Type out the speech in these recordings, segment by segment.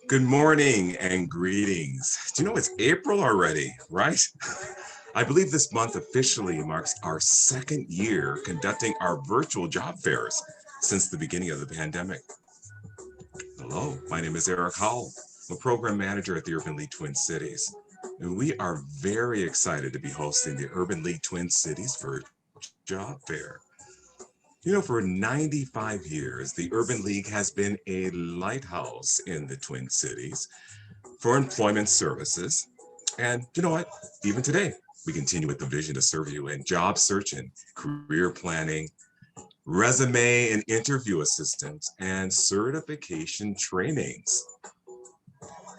Good morning and greetings. Do you know it's April already, right? I believe this month officially marks our second year conducting our virtual job fairs since the beginning of the pandemic. Hello, my name is Eric Howell. I'm a program manager at the Urban League Twin Cities. And we are very excited to be hosting the Urban League Twin Cities Virtual Job Fair. You know, for 95 years, the Urban League has been a lighthouse in the Twin Cities for employment services. And you know what? Even today, we continue with the vision to serve you in job search and career planning, resume and interview assistance, and certification trainings.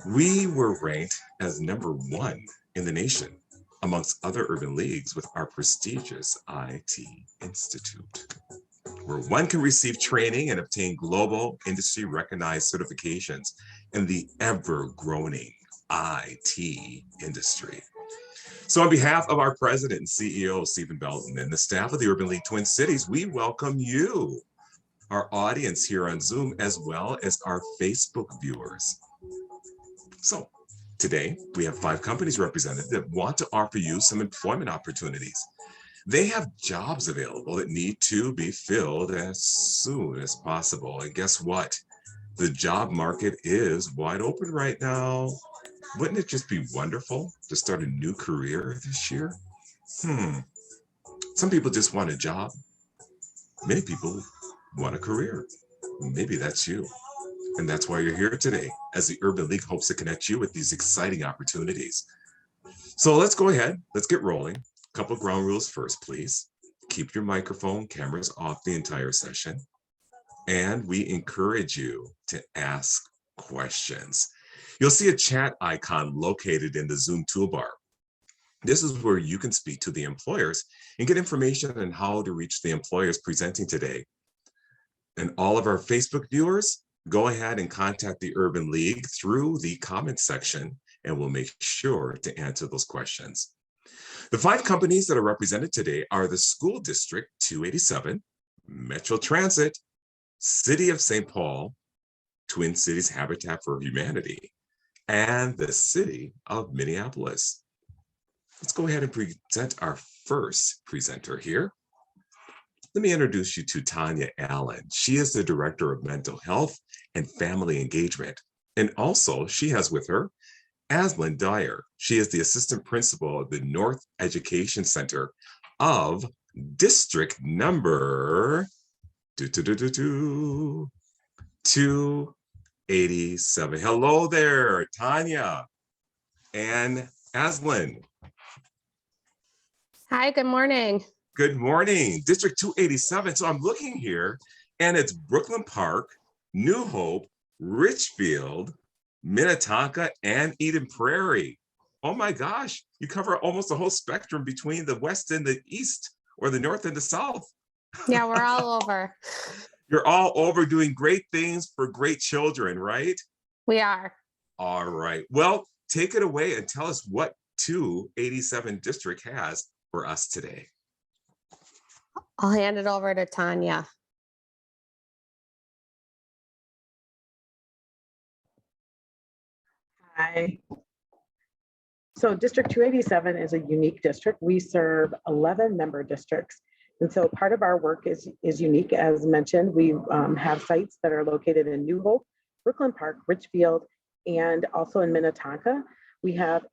We were ranked as #1 in the nation amongst other urban leagues with our prestigious IT Institute, where one can receive training and obtain global industry recognized certifications in the ever-growing IT industry. So on behalf of our president and CEO, Stephen Belton, and the staff of the Urban League Twin Cities, we welcome you, our audience here on Zoom, as well as our Facebook viewers. So today, we have 5 companies represented that want to offer you some employment opportunities. They have jobs available that need to be filled as soon as possible. And guess what? The job market is wide open right now. Wouldn't it just be wonderful to start a new career this year? Some people just want a job. Many people want a career. Maybe that's you. And that's why you're here today, as the Urban League hopes to connect you with these exciting opportunities. So let's go ahead. Let's get rolling. A couple ground rules first, please. Keep your microphone, cameras off the entire session. And we encourage you to ask questions. You'll see a chat icon located in the Zoom toolbar. This is where you can speak to the employers and get information on how to reach the employers presenting today. And all of our Facebook viewers, go ahead and contact the Urban League through the comment section, and we'll make sure to answer those questions. The 5 companies that are represented today are the School District 287, Metro Transit, City of St. Paul, Twin Cities Habitat for Humanity, and the City of Minneapolis. Let's go ahead and present our first presenter here. Let me introduce you to Tanya Allen. She is the Director of Mental Health and Family Engagement. And also she has with her Aslan Dyer. She is the Assistant Principal of the North Education Center of District number 287. Hello there, Tanya and Aslan. Hi, good morning. Good morning. District 287. So I'm looking here, and it's Brooklyn Park, New Hope, Richfield, Minnetonka, and Eden Prairie. Oh my gosh, you cover almost the whole spectrum between the west and the east, or the north and the south. Yeah, we're all over. You're all over doing great things for great children, right? We are. All right. Well, take it away and tell us what 287 District has for us today. I'll hand it over to Tanya. Hi. So District 287 is a unique district. We serve 11 member districts. And so part of our work is unique. As mentioned, we have sites that are located in New Hope, Brooklyn Park, Richfield, and also in Minnetonka. We have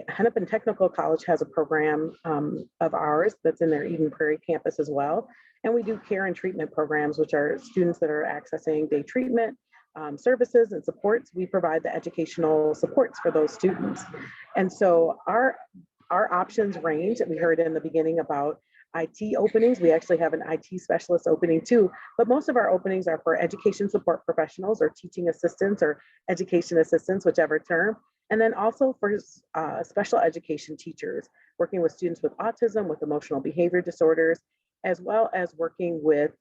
Hennepin Technical College has a program of ours that's in their Eden Prairie campus as well. And we do care and treatment programs, which are students that are accessing day treatment services and supports. We provide the educational supports for those students. And so our options range. We heard in the beginning about IT openings. We actually have an IT specialist opening too, but most of our openings are for education support professionals or teaching assistants or education assistants, whichever term. And then also for special education teachers, working with students with autism, with emotional behavior disorders, as well as working with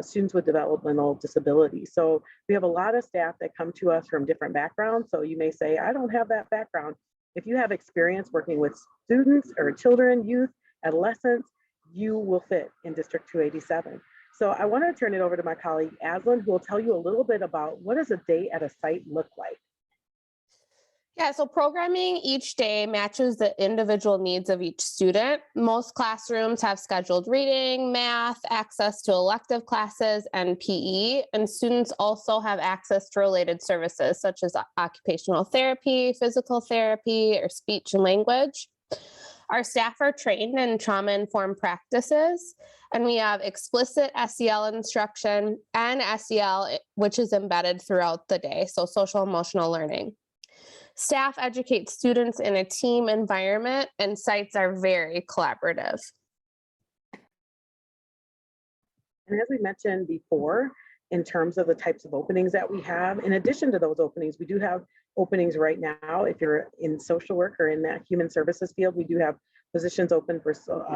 students with developmental disabilities. So we have a lot of staff that come to us from different backgrounds. So you may say, I don't have that background. If you have experience working with students or children, youth, adolescents, you will fit in District 287. So I want to turn it over to my colleague, Aslan, who will tell you a little bit about what does a day at a site look like. Yeah, so programming each day matches the individual needs of each student. Most classrooms have scheduled reading, math, access to elective classes, and PE. And students also have access to related services such as occupational therapy, physical therapy, or speech and language. Our staff are trained in trauma-informed practices, and we have explicit SEL instruction and SEL, which is embedded throughout the day, so social emotional learning. Staff educate students in a team environment, and sites are very collaborative. And as we mentioned before, in terms of the types of openings that we have, in addition to those openings, we do have openings right now. If you're in social work or in that human services field, we do have positions open for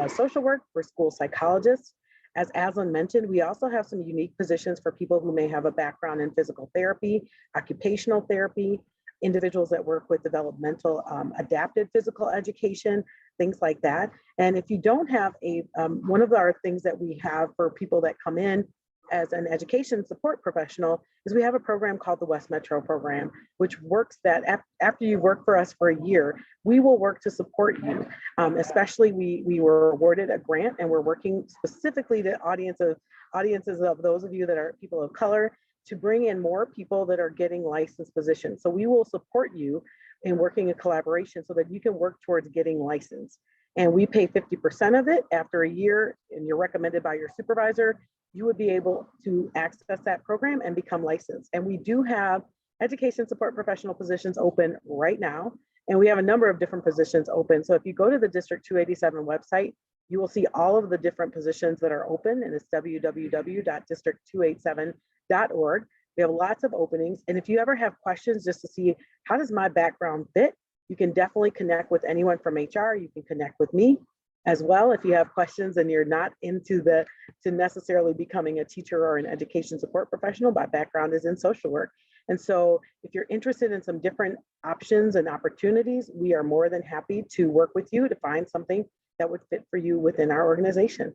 social work, for school psychologists. As Aslan mentioned, we also have some unique positions for people who may have a background in physical therapy, occupational therapy, individuals that work with developmental adapted physical education, things like that. And if you don't have one of our things that we have for people that come in as an education support professional is we have a program called the West Metro program, which works that after you work for us for a year, we will work to support you. Especially we were awarded a grant, and we're working specifically to audiences of those of you that are people of color, to bring in more people that are getting licensed positions. So we will support you in working in collaboration so that you can work towards getting licensed. And we pay 50% of it after a year, and you're recommended by your supervisor. You would be able to access that program and become licensed. And we do have education support professional positions open right now. And we have a number of different positions open. So if you go to the District 287 website, you will see all of the different positions that are open, and it's www.district287.org. We have lots of openings. And if you ever have questions just to see how does my background fit, you can definitely connect with anyone from HR. You can connect with me as well if you have questions and you're not into to necessarily becoming a teacher or an education support professional. My background is in social work. And so if you're interested in some different options and opportunities, we are more than happy to work with you to find something that would fit for you within our organization.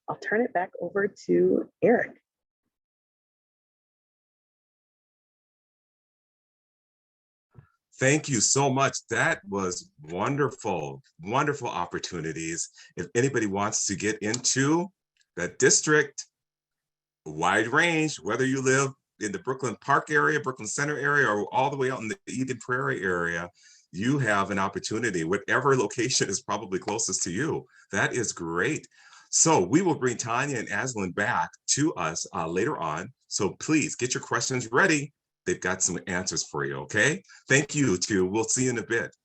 I'll turn it back over to Eric. Thank you so much. That was wonderful, wonderful opportunities. If anybody wants to get into that district, wide range, whether you live in the Brooklyn Park area, Brooklyn Center area, or all the way out in the Eden Prairie area, you have an opportunity, whatever location is probably closest to you. That is great. So we will bring Tanya and Aslan back to us later on. So please get your questions ready. They've got some answers for you, okay? Thank you, too. We'll see you in a bit.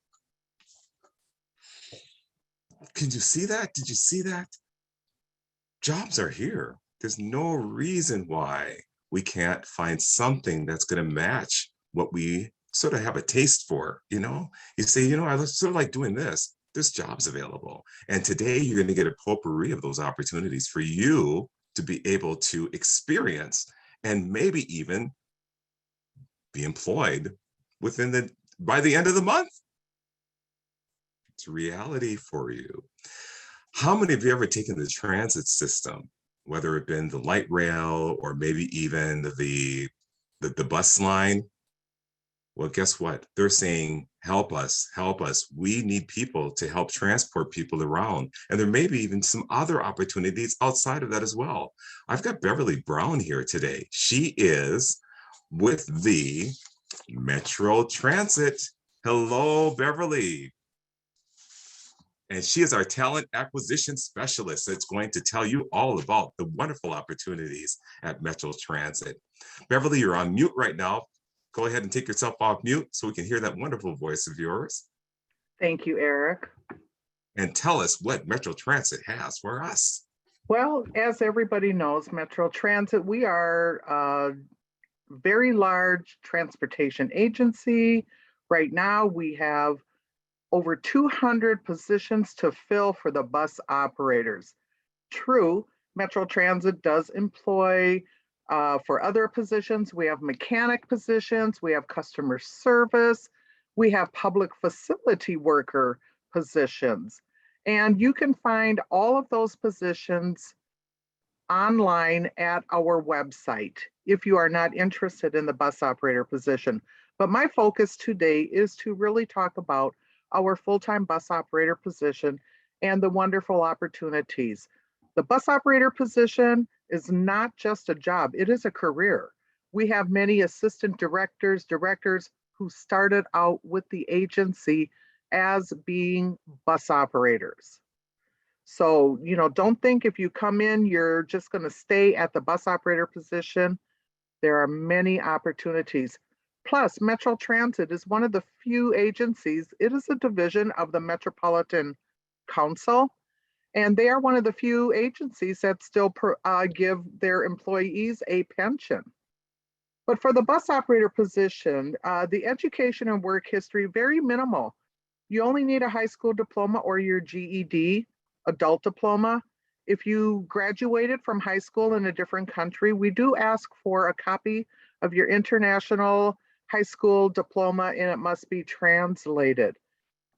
Can you see that? Did you see that? Jobs are here. There's no reason why we can't find something that's going to match what we sort of have a taste for, you know? You say, you know, I sort of like doing this. There's jobs available. And today you're going to get a potpourri of those opportunities for you to be able to experience and maybe even be employed by the end of the month. It's reality for you. How many of you ever taken the transit system, whether it been the light rail or maybe even the bus line? Well, guess what? They're saying, help us, help us. We need people to help transport people around. And there may be even some other opportunities outside of that as well. I've got Beverly Brown here today. She is with the Metro Transit. Hello, Beverly. And she is our talent acquisition specialist that's going to tell you all about the wonderful opportunities at Metro Transit. Beverly, you're on mute right now. Go ahead and take yourself off mute so we can hear that wonderful voice of yours. Thank you, Eric. And tell us what Metro Transit has for us. Well, as everybody knows, Metro Transit, we are a very large transportation agency. Right now, we have over 200 positions to fill for the bus operators. True, Metro Transit does employ for other positions. We have mechanic positions, we have customer service, we have public facility worker positions. And you can find all of those positions online at our website if you are not interested in the bus operator position. But my focus today is to really talk about our full-time bus operator position and the wonderful opportunities. The bus operator position is not just a job, it is a career. We have many assistant directors who started out with the agency as being bus operators. So, don't think if you come in, you're just going to stay at the bus operator position. There are many opportunities. Plus, Metro Transit is one of the few agencies, it is a division of the Metropolitan Council, and they are one of the few agencies that still give their employees a pension. But for the bus operator position, the education and work history, very minimal. You only need a high school diploma or your GED, adult diploma. If you graduated from high school in a different country, we do ask for a copy of your international high school diploma, and it must be translated.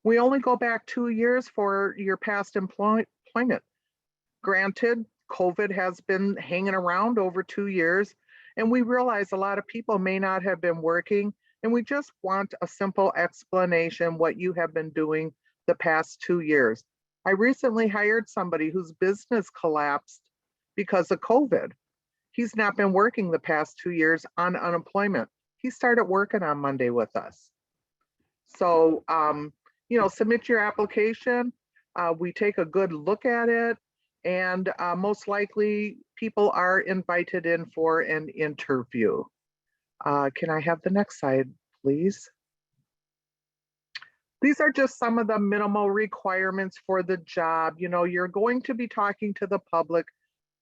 We only go back 2 years for your past employment. Granted, COVID has been hanging around over 2 years, and we realize a lot of people may not have been working, and we just want a simple explanation what you have been doing the past 2 years. I recently hired somebody whose business collapsed because of COVID. He's not been working the past 2 years on unemployment. He started working on Monday with us. So, submit your application. We take a good look at it, and most likely people are invited in for an interview. Can I have the next slide, please? These are just some of the minimal requirements for the job. You're going to be talking to the public.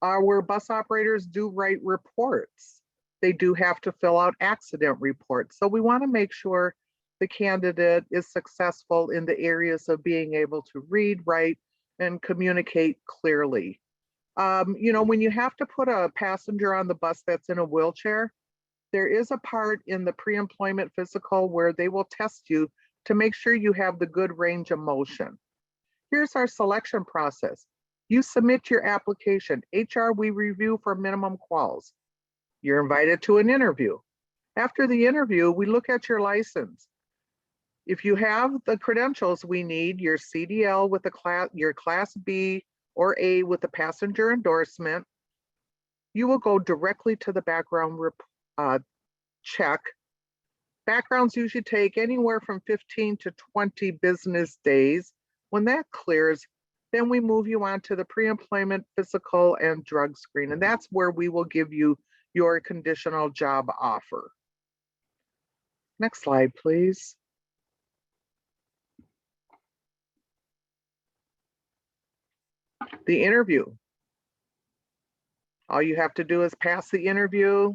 Where bus operators do write reports. They do have to fill out accident reports. So we want to make sure the candidate is successful in the areas of being able to read, write, and communicate clearly. When you have to put a passenger on the bus that's in a wheelchair, there is a part in the pre-employment physical where they will test you to make sure you have the good range of motion. Here's our selection process. You submit your application. HR, we review for minimum quals. You're invited to an interview. After the interview, we look at your license. If you have the credentials we need, your CDL with your Class B or A with the passenger endorsement, you will go directly to the background check. Backgrounds usually take anywhere from 15 to 20 business days. When that clears, then we move you on to the pre-employment physical and drug screen. And that's where we will give you your conditional job offer. Next slide, please. The interview. All you have to do is pass the interview.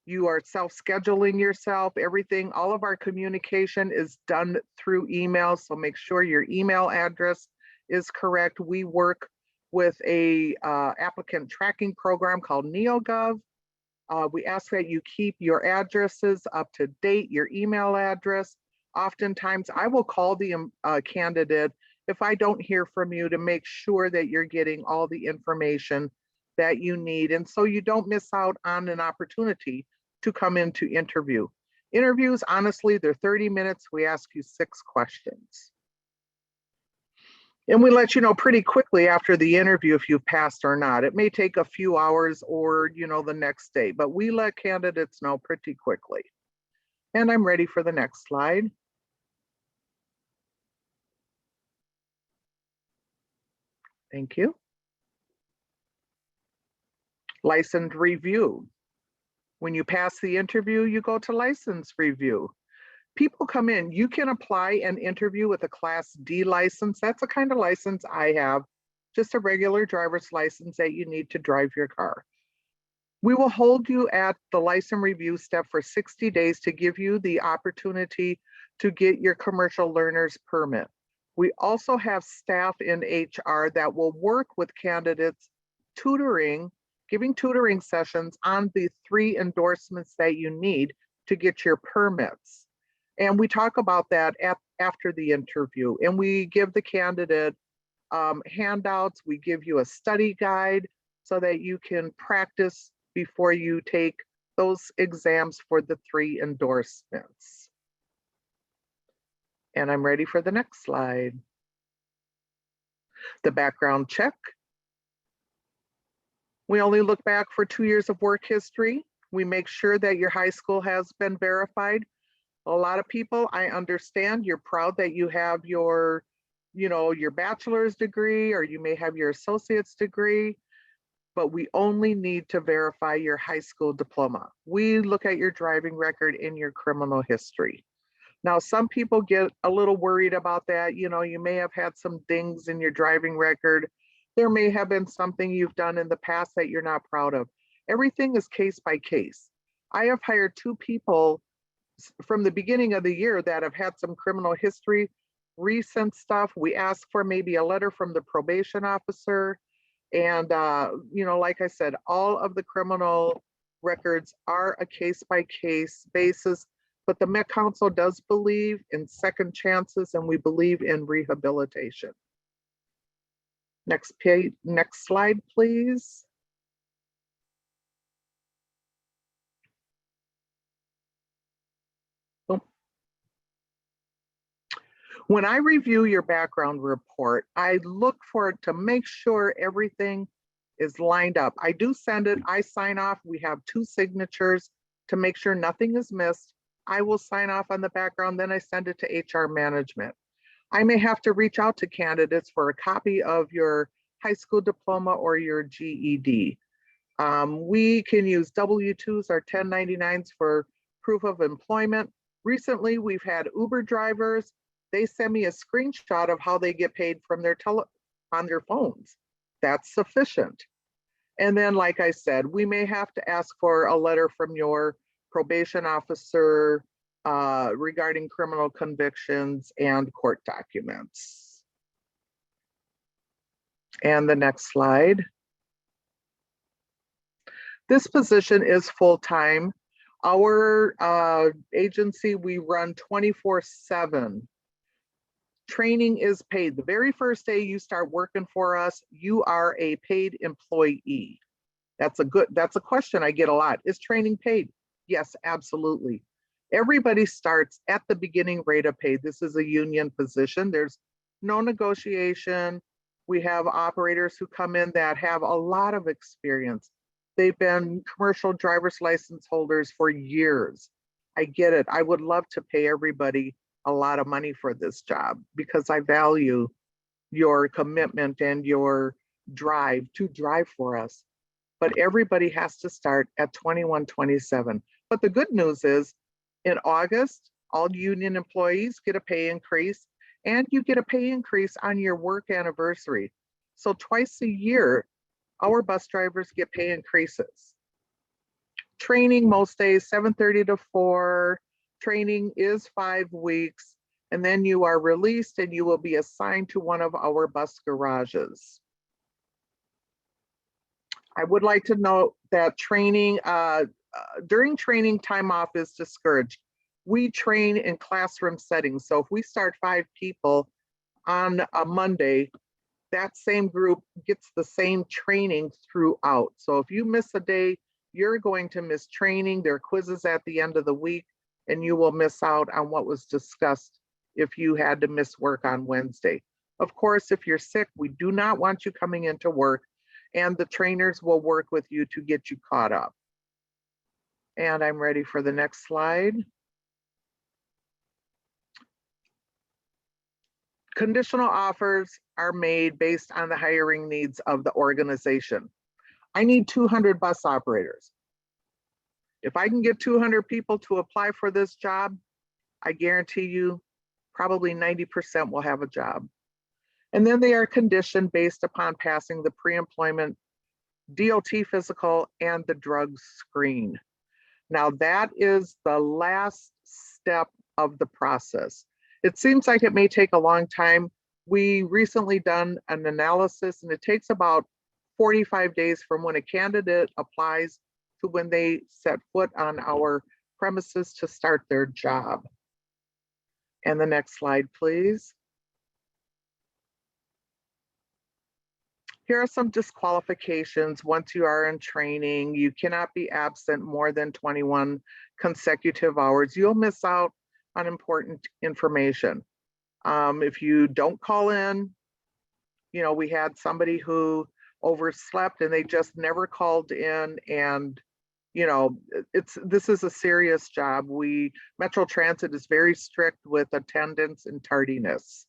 You are self-scheduling yourself, everything, all of our communication is done through email. So make sure your email address is correct. We work with a applicant tracking program called NeoGov. We ask that you keep your addresses up to date, your email address. Oftentimes I will call the candidate if I don't hear from you to make sure that you're getting all the information that you need. And so you don't miss out on an opportunity to come in to interview. Interviews, honestly, they're 30 minutes. We ask you 6 questions. And we let you know pretty quickly after the interview if you've passed or not. It may take a few hours or, the next day, but we let candidates know pretty quickly. And I'm ready for the next slide. Thank you. License review. When you pass the interview, you go to license review. People come in, you can apply and interview with a Class D license. That's the kind of license I have, just a regular driver's license that you need to drive your car. We will hold you at the license review step for 60 days to give you the opportunity to get your commercial learner's permit. We also have staff in HR that will work with candidates giving tutoring sessions on the 3 endorsements that you need to get your permits. And we talk about that after the interview. And we give the candidate handouts. We give you a study guide so that you can practice before you take those exams for the 3 endorsements. And I'm ready for the next slide. The background check. We only look back for 2 years of work history. We make sure that your high school has been verified. A lot of people, I understand, you're proud that you have your, your bachelor's degree, or you may have your associate's degree, but we only need to verify your high school diploma. We look at your driving record and your criminal history. Now, some people get a little worried about that. You may have had some things in your driving record. There may have been something you've done in the past that you're not proud of. Everything is case by case. I have hired 2 people from the beginning of the year that have had some criminal history, recent stuff. We ask for maybe a letter from the probation officer. And, like I said, all of the criminal records are a case by case basis, but the Met Council does believe in second chances, and we believe in rehabilitation. Next page, next slide, please. When I review your background report, I look for it to make sure everything is lined up. I do send it, I sign off. We have 2 signatures to make sure nothing is missed. I will sign off on the background, then I send it to HR management. I may have to reach out to candidates for a copy of your high school diploma or your GED. We can use W-2s or 1099s for proof of employment. Recently, we've had Uber drivers. They send me a screenshot of how they get paid from their on their phones. That's sufficient. And then, like I said, we may have to ask for a letter from your probation officer regarding criminal convictions and court documents. And the next slide. This position is full-time. Our agency, we run 24/7. Training is paid. The very first day you start working for us, you are a paid employee. That's a question I get a lot. Is training paid? Yes, absolutely. Everybody starts at the beginning rate of pay. This is a union position. There's no negotiation. We have operators who come in that have a lot of experience. They've been commercial driver's license holders for years. I get it. I would love to pay everybody a lot of money for this job because I value your commitment and your drive to drive for us. But everybody has to start at $21.27. But the good news is in August, all union employees get a pay increase, and you get a pay increase on your work anniversary. So twice a year, our bus drivers get pay increases. Training most days, 7:30 to 4. Training is 5 weeks, and then you are released and you will be assigned to one of our bus garages. I would like to note that training, during training, time off is discouraged. We train in classroom settings. So if we start 5 people on a Monday, that same group gets the same training throughout. So if you miss a day, you're going to miss training. There are quizzes at the end of the week, and you will miss out on what was discussed if you had to miss work on Wednesday. Of course, if you're sick, we do not want you coming into work, and the trainers will work with you to get you caught up. And I'm ready for the next slide. Conditional offers are made based on the hiring needs of the organization. I need 200 bus operators. If I can get 200 people to apply for this job, I guarantee you probably 90% will have a job. And then they are conditioned based upon passing the pre-employment DOT physical and the drug screen. Now that is the last step of the process. It seems like it may take a long time. We recently done an analysis, and it takes about 45 days from when a candidate applies to when they set foot on our premises to start their job. And the next slide, please. Here are some disqualifications. Once you are in training, you cannot be absent more than 21 consecutive hours. You'll miss out on important information. If you don't call in, you know, we had somebody who overslept and they just never called in, and you know, this is a serious job. Metro Transit is very strict with attendance and tardiness.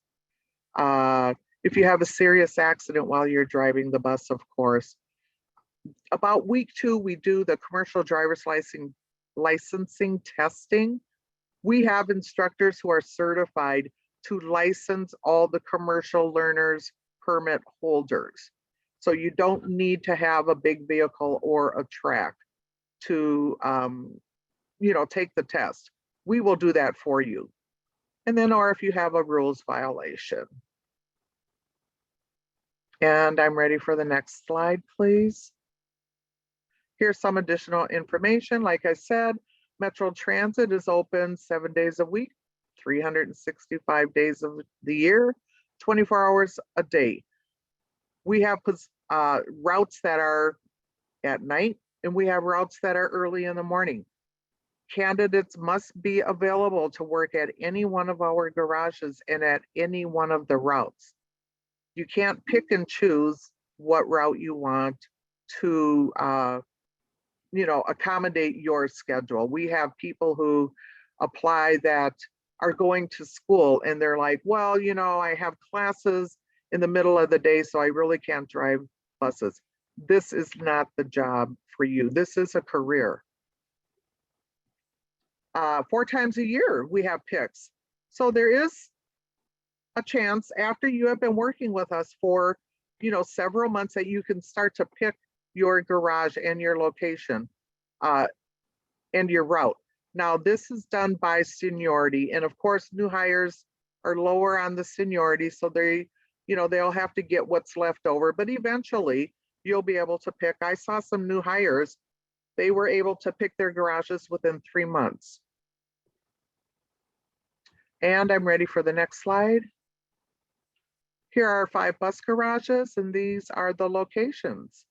If you have a serious accident while you're driving the bus, of course. About week 2, we do the commercial driver's licensing testing. We have instructors who are certified to license all the commercial learners permit holders. So you don't need to have a big vehicle or a track to you know, take the test. We will do that for you. And then, or if you have a rules violation. And I'm ready for the next slide, please. Here's some additional information. Like I said, Metro Transit is open 7 days a week, 365 days of the year, 24 hours a day. We have routes that are at night, and we have routes that are early in the morning. Candidates must be available to work at any one of our garages and at any one of the routes. You can't pick and choose what route you want to you know, accommodate your schedule. We have people who apply that are going to school and they're like, well, you know, I have classes in the middle of the day, so I really can't drive buses. This is not the job for you. This is a career. 4 times a year we have picks. So there is a chance after you have been working with us for, you know, several months that you can start to pick your garage and your location and your route. Now this is done by seniority, and of course new hires are lower on the seniority, so they, you know, they'll have to get what's left over, but eventually you'll be able to pick. I saw some new hires, they were able to pick their garages within 3 months. And I'm ready for the next slide. Here are 5 bus garages, and these are the locations.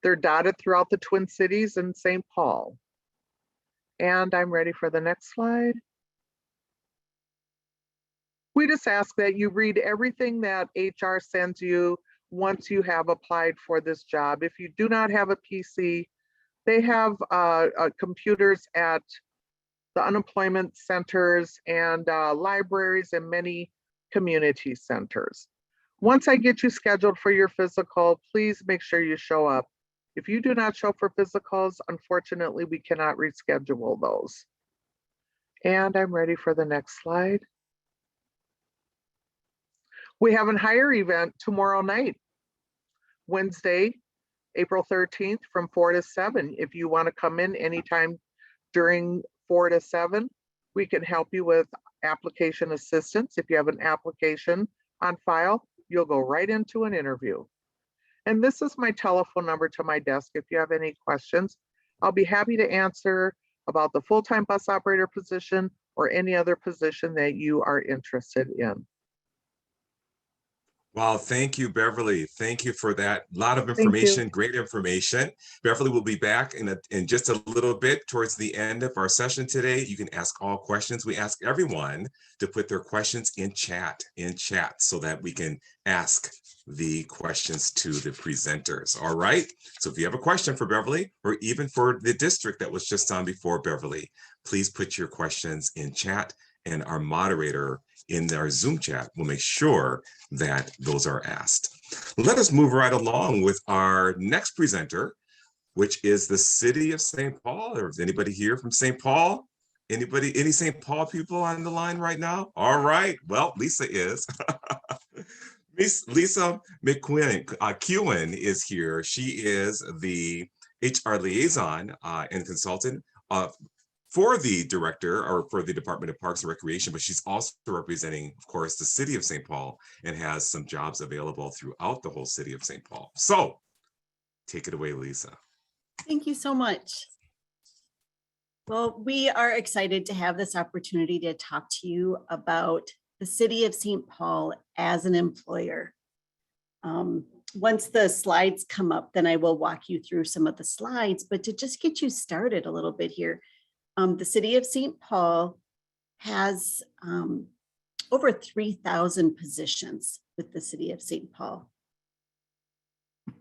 They're dotted throughout the Twin Cities and St. Paul. And I'm ready for the next slide. We just ask that you read everything that HR sends you once you have applied for this job. If you do not have a PC, they have computers at the unemployment centers and libraries and many community centers. Once I get you scheduled for your physical, please make sure you show up. If you do not show for physicals, unfortunately, we cannot reschedule those. And I'm ready for the next slide. We have a hire event tomorrow night, Wednesday, April 13th from 4 to 7. If you want to come in anytime during 4 to 7, we can help you with application assistance. If you have an application on file, you'll go right into an interview. And this is my telephone number to my desk. If you have any questions, I'll be happy to answer about the full-time bus operator position or any other position that you are interested in. Wow, thank you, Beverly. Thank you for that. A lot of Thank you. information, great information. Beverly will be back in just a little bit towards the end of our session today. You can ask all questions. We ask everyone to put their questions in chat so that we can ask the questions to the presenters. All right. So if you have a question for Beverly or even for the district that was just on before Beverly, please put your questions in chat, and our moderator in our Zoom chat will make sure that those are asked. Let us move right along with our next presenter, which is the City of St. Paul. Or is anybody here from St. Paul? Anybody, any St. Paul people on the line right now? All right, well, Lisa is. Lisa McEwen is here. She is the HR liaison and consultant for the director or for the Department of Parks and Recreation, but she's also representing, of course, the City of St. Paul and has some jobs available throughout the whole City of St. Paul. So take it away, Lisa. Thank you so much. Well, we are excited to have this opportunity to talk to you about the City of St. Paul as an employer. Once the slides come up, then I will walk you through some of the slides, but to just get you started a little bit here, the City of St. Paul has over 3,000 positions with the City of St. Paul.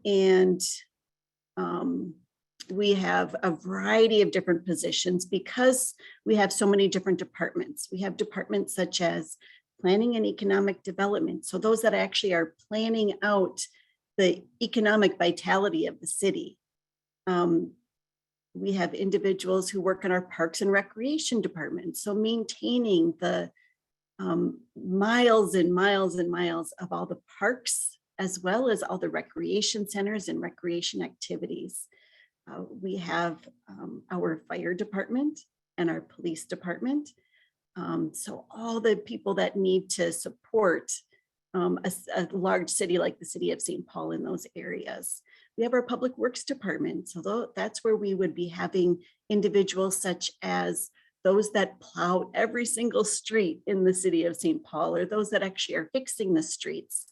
And we have a variety of different positions because we have so many different departments. We have departments such as planning and economic development. So those that actually are planning out the economic vitality of the city. We have individuals who work in our parks and recreation department. So maintaining the miles and miles and miles of all the parks, as well as all the recreation centers and recreation activities. We have our fire department and our police department. So all the people that need to support a large city like the City of St. Paul in those areas. We have our public works department. So that's where we would be having individuals such as those that plow every single street in the City of St. Paul, or those that actually are fixing the streets,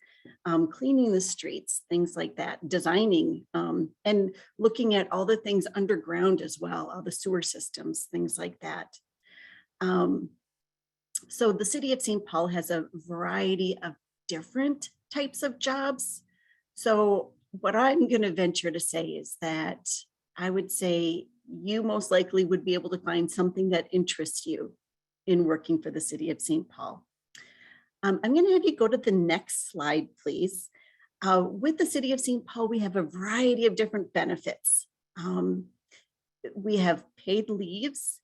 cleaning the streets, things like that, designing, and looking at all the things underground as well, all the sewer systems, things like that. So the City of St. Paul has a variety of different types of jobs. So what I'm going to venture to say is that I would say you most likely would be able to find something that interests you in working for the City of St. Paul. I'm going to have you go to the next slide, please. With the City of St. Paul, we have a variety of different benefits. We have paid leaves.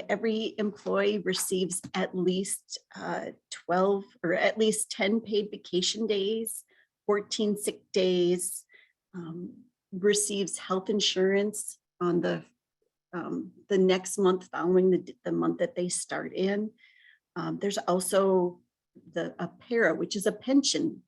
Every employee receives at least 12 or at least 10 paid vacation days, 14 sick days, receives health insurance on the next month following the month that they start in. There's also a PARA, which is a pension,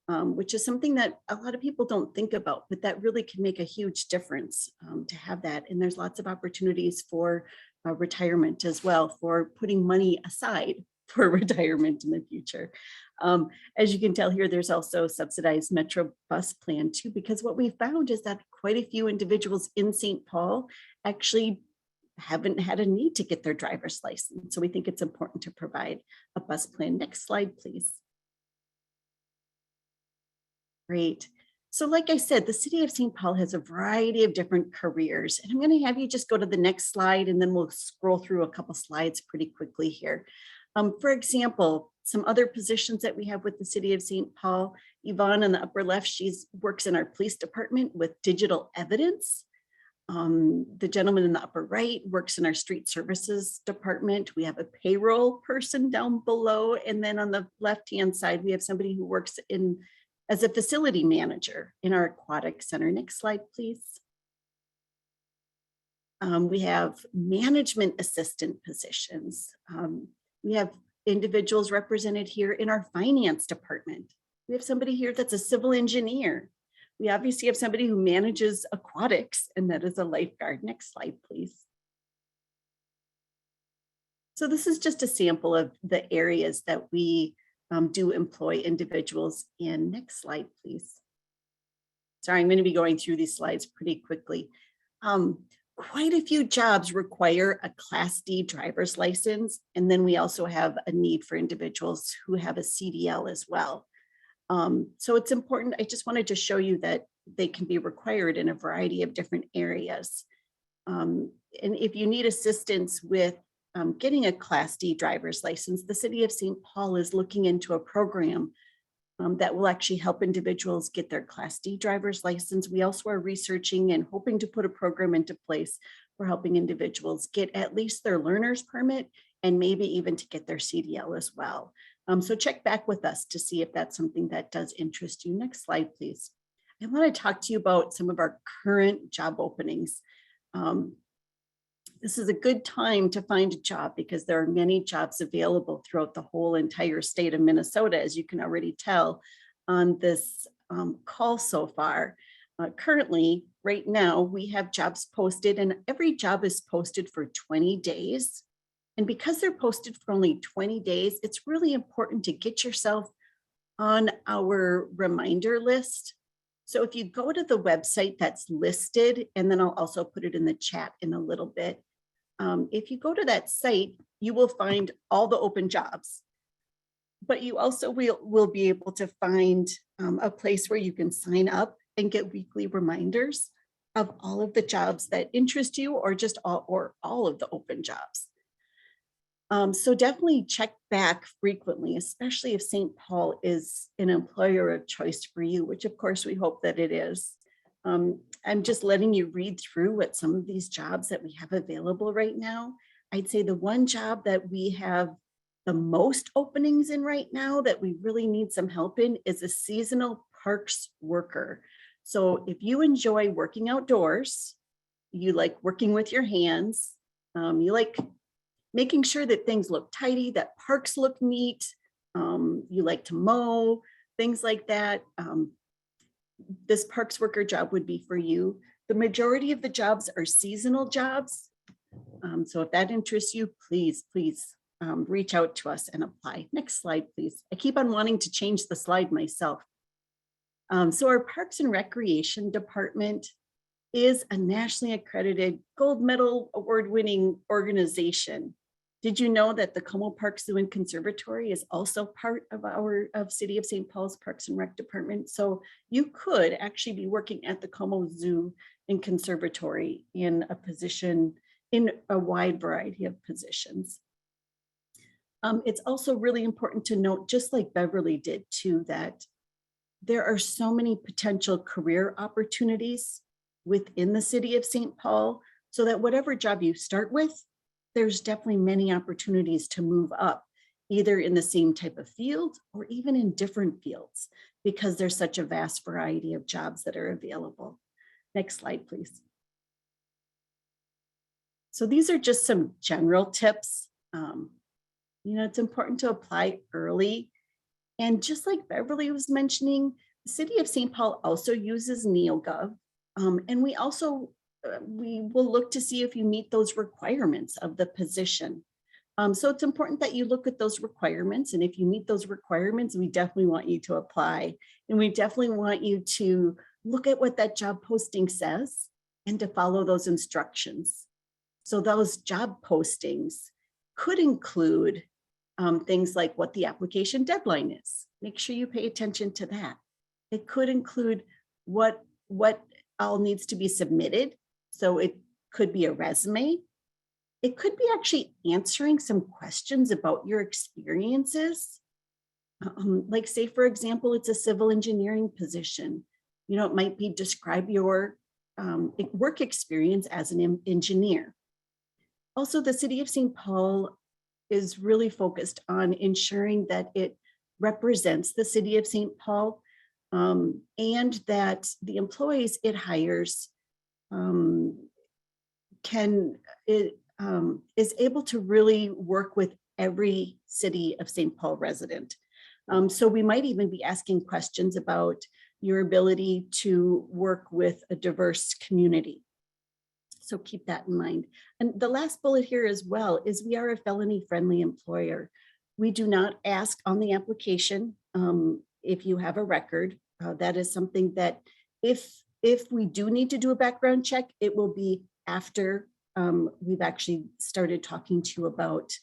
which is something that a lot of people don't think about, but that really can make a huge difference to have that. And there's lots of opportunities for retirement as well, for putting money aside for retirement in the future. As you can tell here, there's also subsidized Metro bus plan too, because what we found is that quite a few individuals in St. Paul actually haven't had a need to get their driver's license. So we think it's important to provide a bus plan. Next slide, please. Great. So like I said, the City of St. Paul has a variety of different careers, and I'm going to have you just go to the next slide and then we'll scroll through a couple slides pretty quickly here. For example, some other positions that we have with the City of St. Paul, Yvonne in the upper left, she works in our police department with digital evidence. The gentleman in the upper right works in our street services department. We have a payroll person down below. And then on the left-hand side, we have somebody who works as a facility manager in our aquatic center. Next slide, please. We have management assistant positions. We have individuals represented here in our finance department. We have somebody here that's a civil engineer. We obviously have somebody who manages aquatics, and that is a lifeguard. Next slide, please. So this is just a sample of the areas that we do employ individuals in. Next slide, please. Sorry, I'm going to be going through these slides pretty quickly. Quite a few jobs require a Class D driver's license, and then we also have a need for individuals who have a CDL as well. So it's important. I just wanted to show you that they can be required in a variety of different areas. And if you need assistance with getting a Class D driver's license, the City of St. Paul is looking into a program that will actually help individuals get their Class D driver's license. We also are researching and hoping to put a program into place for helping individuals get at least their learner's permit and maybe even to get their CDL as well. So check back with us to see if that's something that does interest you. Next slide, please. I want to talk to you about some of our current job openings. This is a good time to find a job because there are many jobs available throughout the whole entire state of Minnesota, as you can already tell on this call so far. Currently, right now, we have jobs posted, and every job is posted for 20 days. And because they're posted for only 20 days, it's really important to get yourself on our reminder list. So if you go to the website that's listed, and then I'll also put it in the chat in a little bit. If you go to that site, you will find all the open jobs. but you also will be able to find a place where you can sign up and get weekly reminders of all of the jobs that interest you, or just all of the open jobs. So definitely check back frequently, especially if St. Paul is an employer of choice for you, which of course we hope that it is. I'm just letting you read through what some of these jobs that we have available right now. I'd say the one job that we have the most openings in right now that we really need some help in is a seasonal parks worker. So if you enjoy working outdoors, you like working with your hands, you like making sure that things look tidy, that parks look neat, you like to mow, things like that, this parks worker job would be for you. The majority of the jobs are seasonal jobs. So if that interests you, please reach out to us and apply. Next slide, please. I keep on wanting to change the slide myself. So our Parks and Recreation Department is a nationally accredited gold medal award-winning organization. Did you know that the Como Park Zoo and Conservatory is also part of City of St. Paul's Parks and Rec Department? So you could actually be working at the Como Zoo and Conservatory in a position, in a wide variety of positions. It's also really important to note, just like Beverly did too, that there are so many potential career opportunities within the City of St. Paul, so that whatever job you start with, there's definitely many opportunities to move up, either in the same type of field or even in different fields, because there's such a vast variety of jobs that are available. Next slide, please. So these are just some general tips. It's important to apply early. And just like Beverly was mentioning, the City of St. Paul also uses NeoGov. And we will look to see if you meet those requirements of the position. So it's important that you look at those requirements. And if you meet those requirements, we definitely want you to apply. And we definitely want you to look at what that job posting says and to follow those instructions. So those job postings could include things like what the application deadline is. Make sure you pay attention to that. It could include what all needs to be submitted. So it could be a resume. It could be actually answering some questions about your experiences. Like say, for example, it's a civil engineering position. It might be describe your work experience as an engineer. Also, the City of St. Paul is really focused on ensuring that it represents the City of St. Paul, and that the employees it hires is able to really work with every City of St. Paul resident. So we might even be asking questions about your ability to work with a diverse community. So keep that in mind. And the last bullet here as well is we are a felony-friendly employer. We do not ask on the application if you have a record. That is something that if we do need to do a background check, it will be after we've actually started talking to you about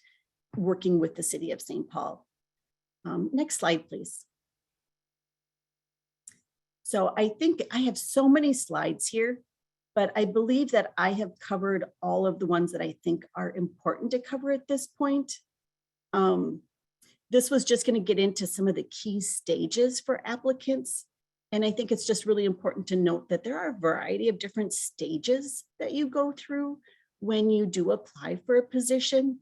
working with the City of St. Paul. Next slide, please. So I think I have so many slides here, but I believe that I have covered all of the ones that I think are important to cover at this point. This was just going to get into some of the key stages for applicants. And I think it's just really important to note that there are a variety of different stages that you go through when you do apply for a position.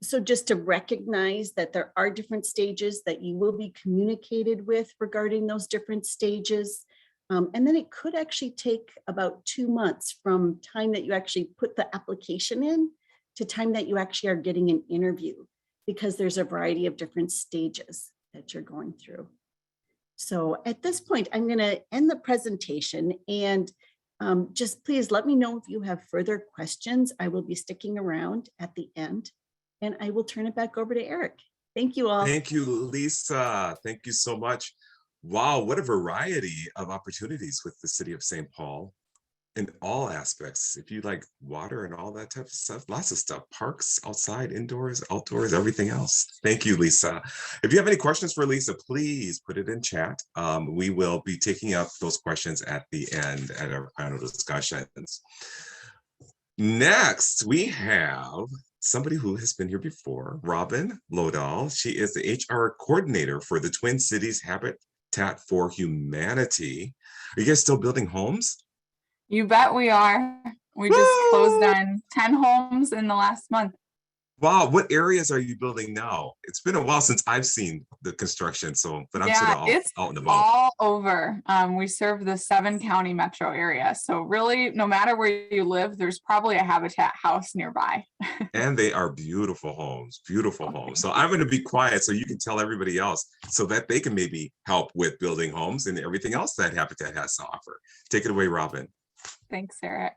So just to recognize that there are different stages that you will be communicated with regarding those different stages. And then it could actually take about 2 months from time that you actually put the application in to time that you actually are getting an interview, because there's a variety of different stages that you're going through. So at this point, I'm going to end the presentation, and just please let me know if you have further questions. I will be sticking around at the end, and I will turn it back over to Eric. Thank you all. Thank you, Lisa. Thank you so much. Wow, what a variety of opportunities with the City of St. Paul. in all aspects. If you like water and all that type of stuff, lots of stuff, parks, outside, indoors, outdoors, everything else. Thank you, Lisa. If you have any questions for Lisa, please put it in chat. We will be taking up those questions at the end at our panel discussions. Next, we have somebody who has been here before, Robin Lodol. She is the HR coordinator for the Twin Cities Habitat for Humanity. Are you guys still building homes? You bet we are. We just closed on 10 homes in the last month. Wow, what areas are you building now? It's been a while since I've seen the construction, but I'm sort of out and about. All over. We serve the 7-county metro area. So really, no matter where you live, there's probably a Habitat house nearby. And they are beautiful homes, beautiful homes. So I'm going to be quiet so you can tell everybody else so that they can maybe help with building homes and everything else that Habitat has to offer. Take it away, Robin. Thanks, Eric.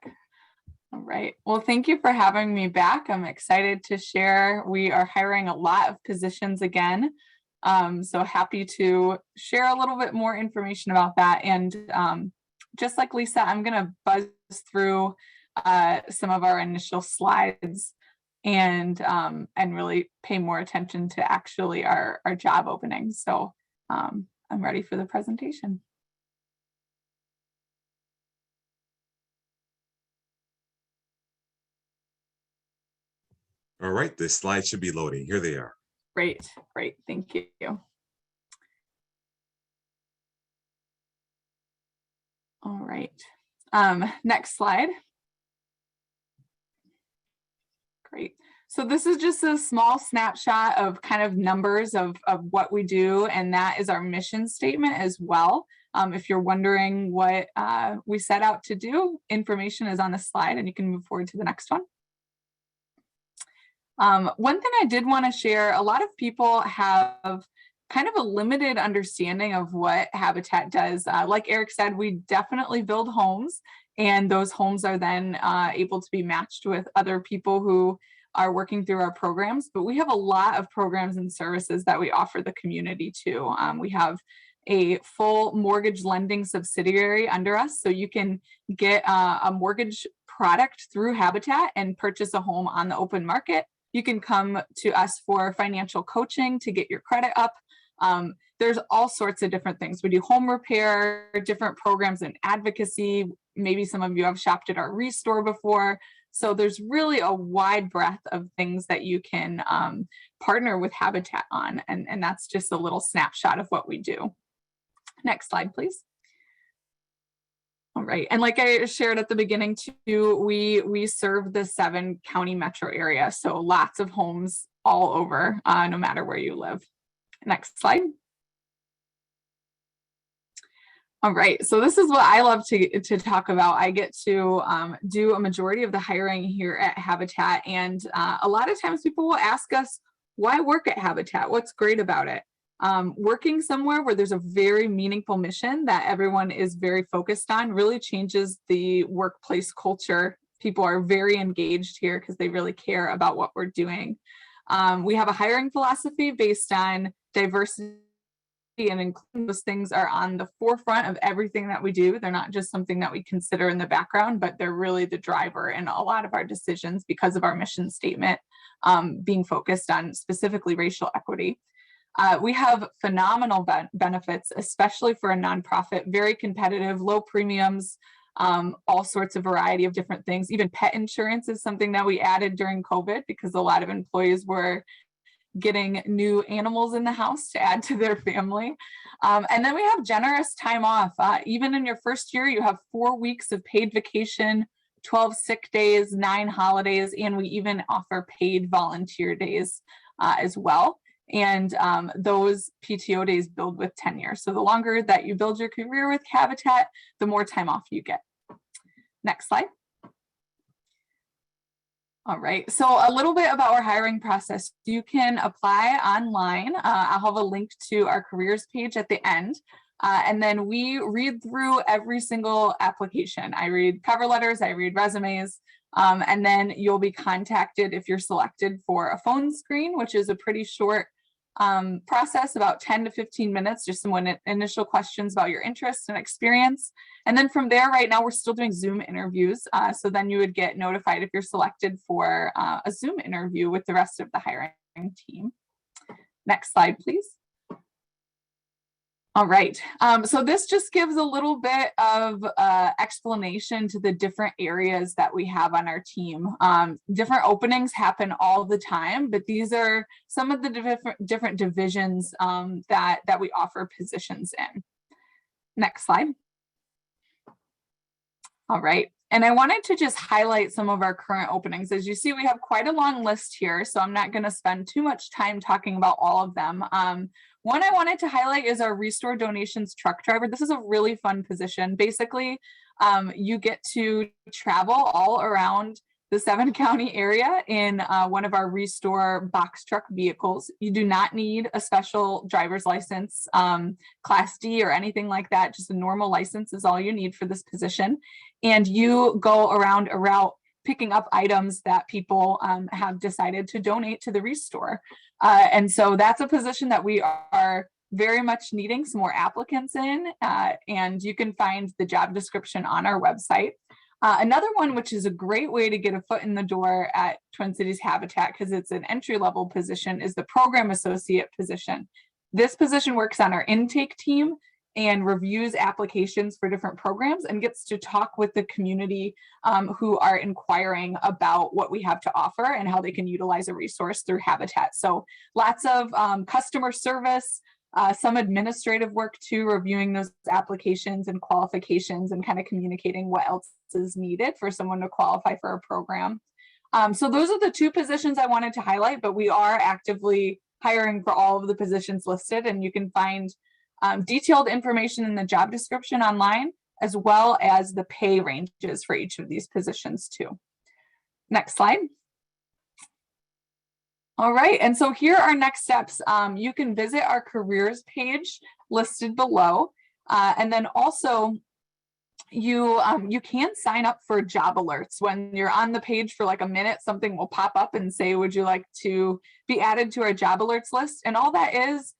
All right. Well, thank you for having me back. I'm excited to share. We are hiring a lot of positions again. So happy to share a little bit more information about that. And just like Lisa, I'm going to buzz through some of our initial slides and really pay more attention to actually our job openings. So I'm ready for the presentation. All right, this slide should be loading. Here they are. Great, thank you. All right, next slide. Great. So this is just a small snapshot of kind of numbers of what we do, and that is our mission statement as well. If you're wondering what we set out to do, information is on the slide, and you can move forward to the next one. One thing I did want to share, a lot of people have kind of a limited understanding of what Habitat does. Like Eric said, we definitely build homes, and those homes are then able to be matched with other people who are working through our programs. But we have a lot of programs and services that we offer the community too. We have a full mortgage lending subsidiary under us, so you can get a mortgage product through Habitat and purchase a home on the open market. You can come to us for financial coaching to get your credit up. There's all sorts of different things. We do home repair, different programs in advocacy. Maybe some of you have shopped at our Restore before. So there's really a wide breadth of things that you can partner with Habitat on. And that's just a little snapshot of what we do. Next slide, please. All right, and like I shared at the beginning too, we serve the 7-county metro area, so lots of homes all over, no matter where you live. Next slide. All right, so this is what I love to talk about. I get to do a majority of the hiring here at Habitat, and a lot of times people will ask us, why work at Habitat? What's great about it? Working somewhere where there's a very meaningful mission that everyone is very focused on really changes the workplace culture. People are very engaged here because they really care about what we're doing. We have a hiring philosophy based on diversity, and including those things are on the forefront of everything that we do. They're not just something that we consider in the background, but they're really the driver in a lot of our decisions because of our mission statement being focused on specifically racial equity. We have phenomenal benefits, especially for a nonprofit, very competitive, low premiums, all sorts of variety of different things. Even pet insurance is something that we added during COVID because a lot of employees were getting new animals in the house to add to their family. And then we have generous time off. Even in your first year, you have 4 weeks of paid vacation, 12 sick days, 9 holidays, and we even offer paid volunteer days as well. And those PTO days build with tenure. So the longer that you build your career with Habitat, the more time off you get. Next slide. All right, so a little bit about our hiring process. You can apply online. I'll have a link to our careers page at the end. And then we read through every single application. I read cover letters, I read resumes, and then you'll be contacted if you're selected for a phone screen, which is a pretty short process, about 10 to 15 minutes, just some initial questions about your interests and experience. And then from there, right now, we're still doing Zoom interviews. So then you would get notified if you're selected for a Zoom interview with the rest of the hiring team. Next slide, please. All right, so this just gives a little bit of explanation to the different areas that we have on our team. Different openings happen all the time, but these are some of the different divisions that we offer positions in. Next slide. All right, and I wanted to just highlight some of our current openings. As you see, we have quite a long list here, so I'm not going to spend too much time talking about all of them. One I wanted to highlight is our Restore Donations truck driver. This is a really fun position. Basically, you get to travel all around the 7-county area in one of our Restore box truck vehicles. You do not need a special driver's license, Class D or anything like that. Just a normal license is all you need for this position. And you go around a route picking up items that people have decided to donate to the Restore. And so that's a position that we are very much needing some more applicants in, and you can find the job description on our website. Another one, which is a great way to get a foot in the door at Twin Cities Habitat, because it's an entry-level position, is the program associate position. This position works on our intake team and reviews applications for different programs and gets to talk with the community who are inquiring about what we have to offer and how they can utilize a resource through Habitat. So lots of customer service, some administrative work too, reviewing those applications and qualifications and kind of communicating what else is needed for someone to qualify for a program. So those are the two positions I wanted to highlight, but we are actively hiring for all of the positions listed, and you can find detailed information in the job description online, as well as the pay ranges for each of these positions too. Next slide. All right, and so here are next steps. You can visit our careers page listed below, and then also you can sign up for job alerts. When you're on the page for like a minute, something will pop up and say, would you like to be added to our job alerts list? And all that is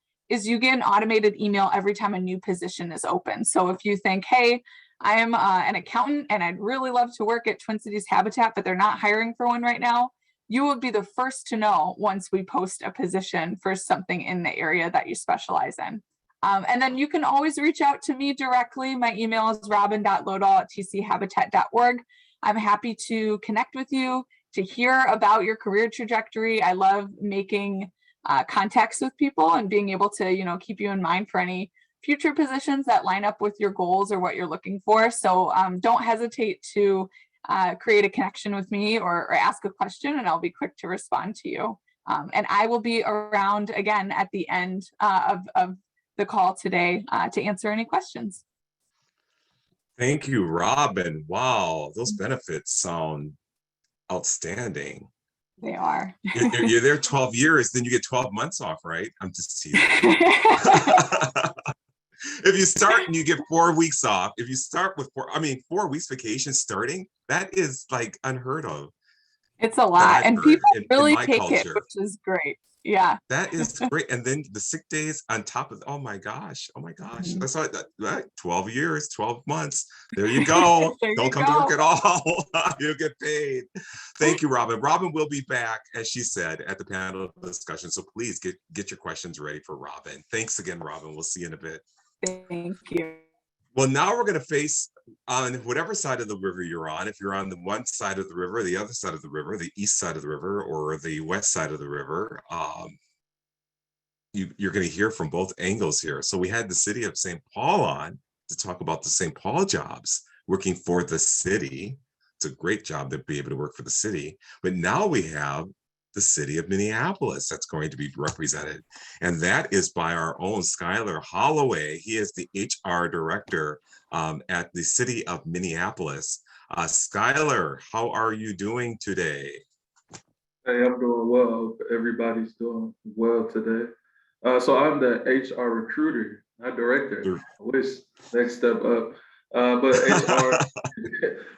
you get an automated email every time a new position is open. So if you think, hey, I am an accountant and I'd really love to work at Twin Cities Habitat, but they're not hiring for one right now, you would be the first to know once we post a position for something in the area that you specialize in. And then you can always reach out to me directly. My email is robin.lodol@tchabitat.org. I'm happy to connect with you, to hear about your career trajectory. I love making contacts with people and being able to, keep you in mind for any future positions that line up with your goals or what you're looking for. So don't hesitate to create a connection with me or ask a question, and I'll be quick to respond to you. And I will be around again at the end of the call today to answer any questions. Thank you, Robin. Wow, those benefits sound outstanding. They are. You're there 12 years, then you get 12 months off, right? I'm just teasing. If you start and you get 4 weeks off, if you start with 4 weeks vacation starting, that is like unheard of. It's a lot, and people really take it, culture. which is great. Yeah, that is great. And then the sick days on top of, oh my gosh. I saw that, right? 12 years, 12 months. There you go. Don't come to work at all. You'll get paid. Thank you, Robin. Robin will be back, as she said, at the panel discussion. So please get your questions ready for Robin. Thanks again, Robin. We'll see you in a bit. Thank you. Well, now we're going to face on whatever side of the river you're on. If you're on the one side of the river, the other side of the river, the east side of the river, or the west side of the river, you're going to hear from both angles here. So we had the city of St. Paul on to talk about the St. Paul jobs, working for the city. It's a great job to be able to work for the city. But now we have the city of Minneapolis that's going to be represented. And that is by our own Skylar Holloway. He is the HR director at the city of Minneapolis. Skylar, how are you doing today? Hey, I'm doing well. Everybody's doing well today. So I'm the HR recruiter, not director. I wish next step up. But HR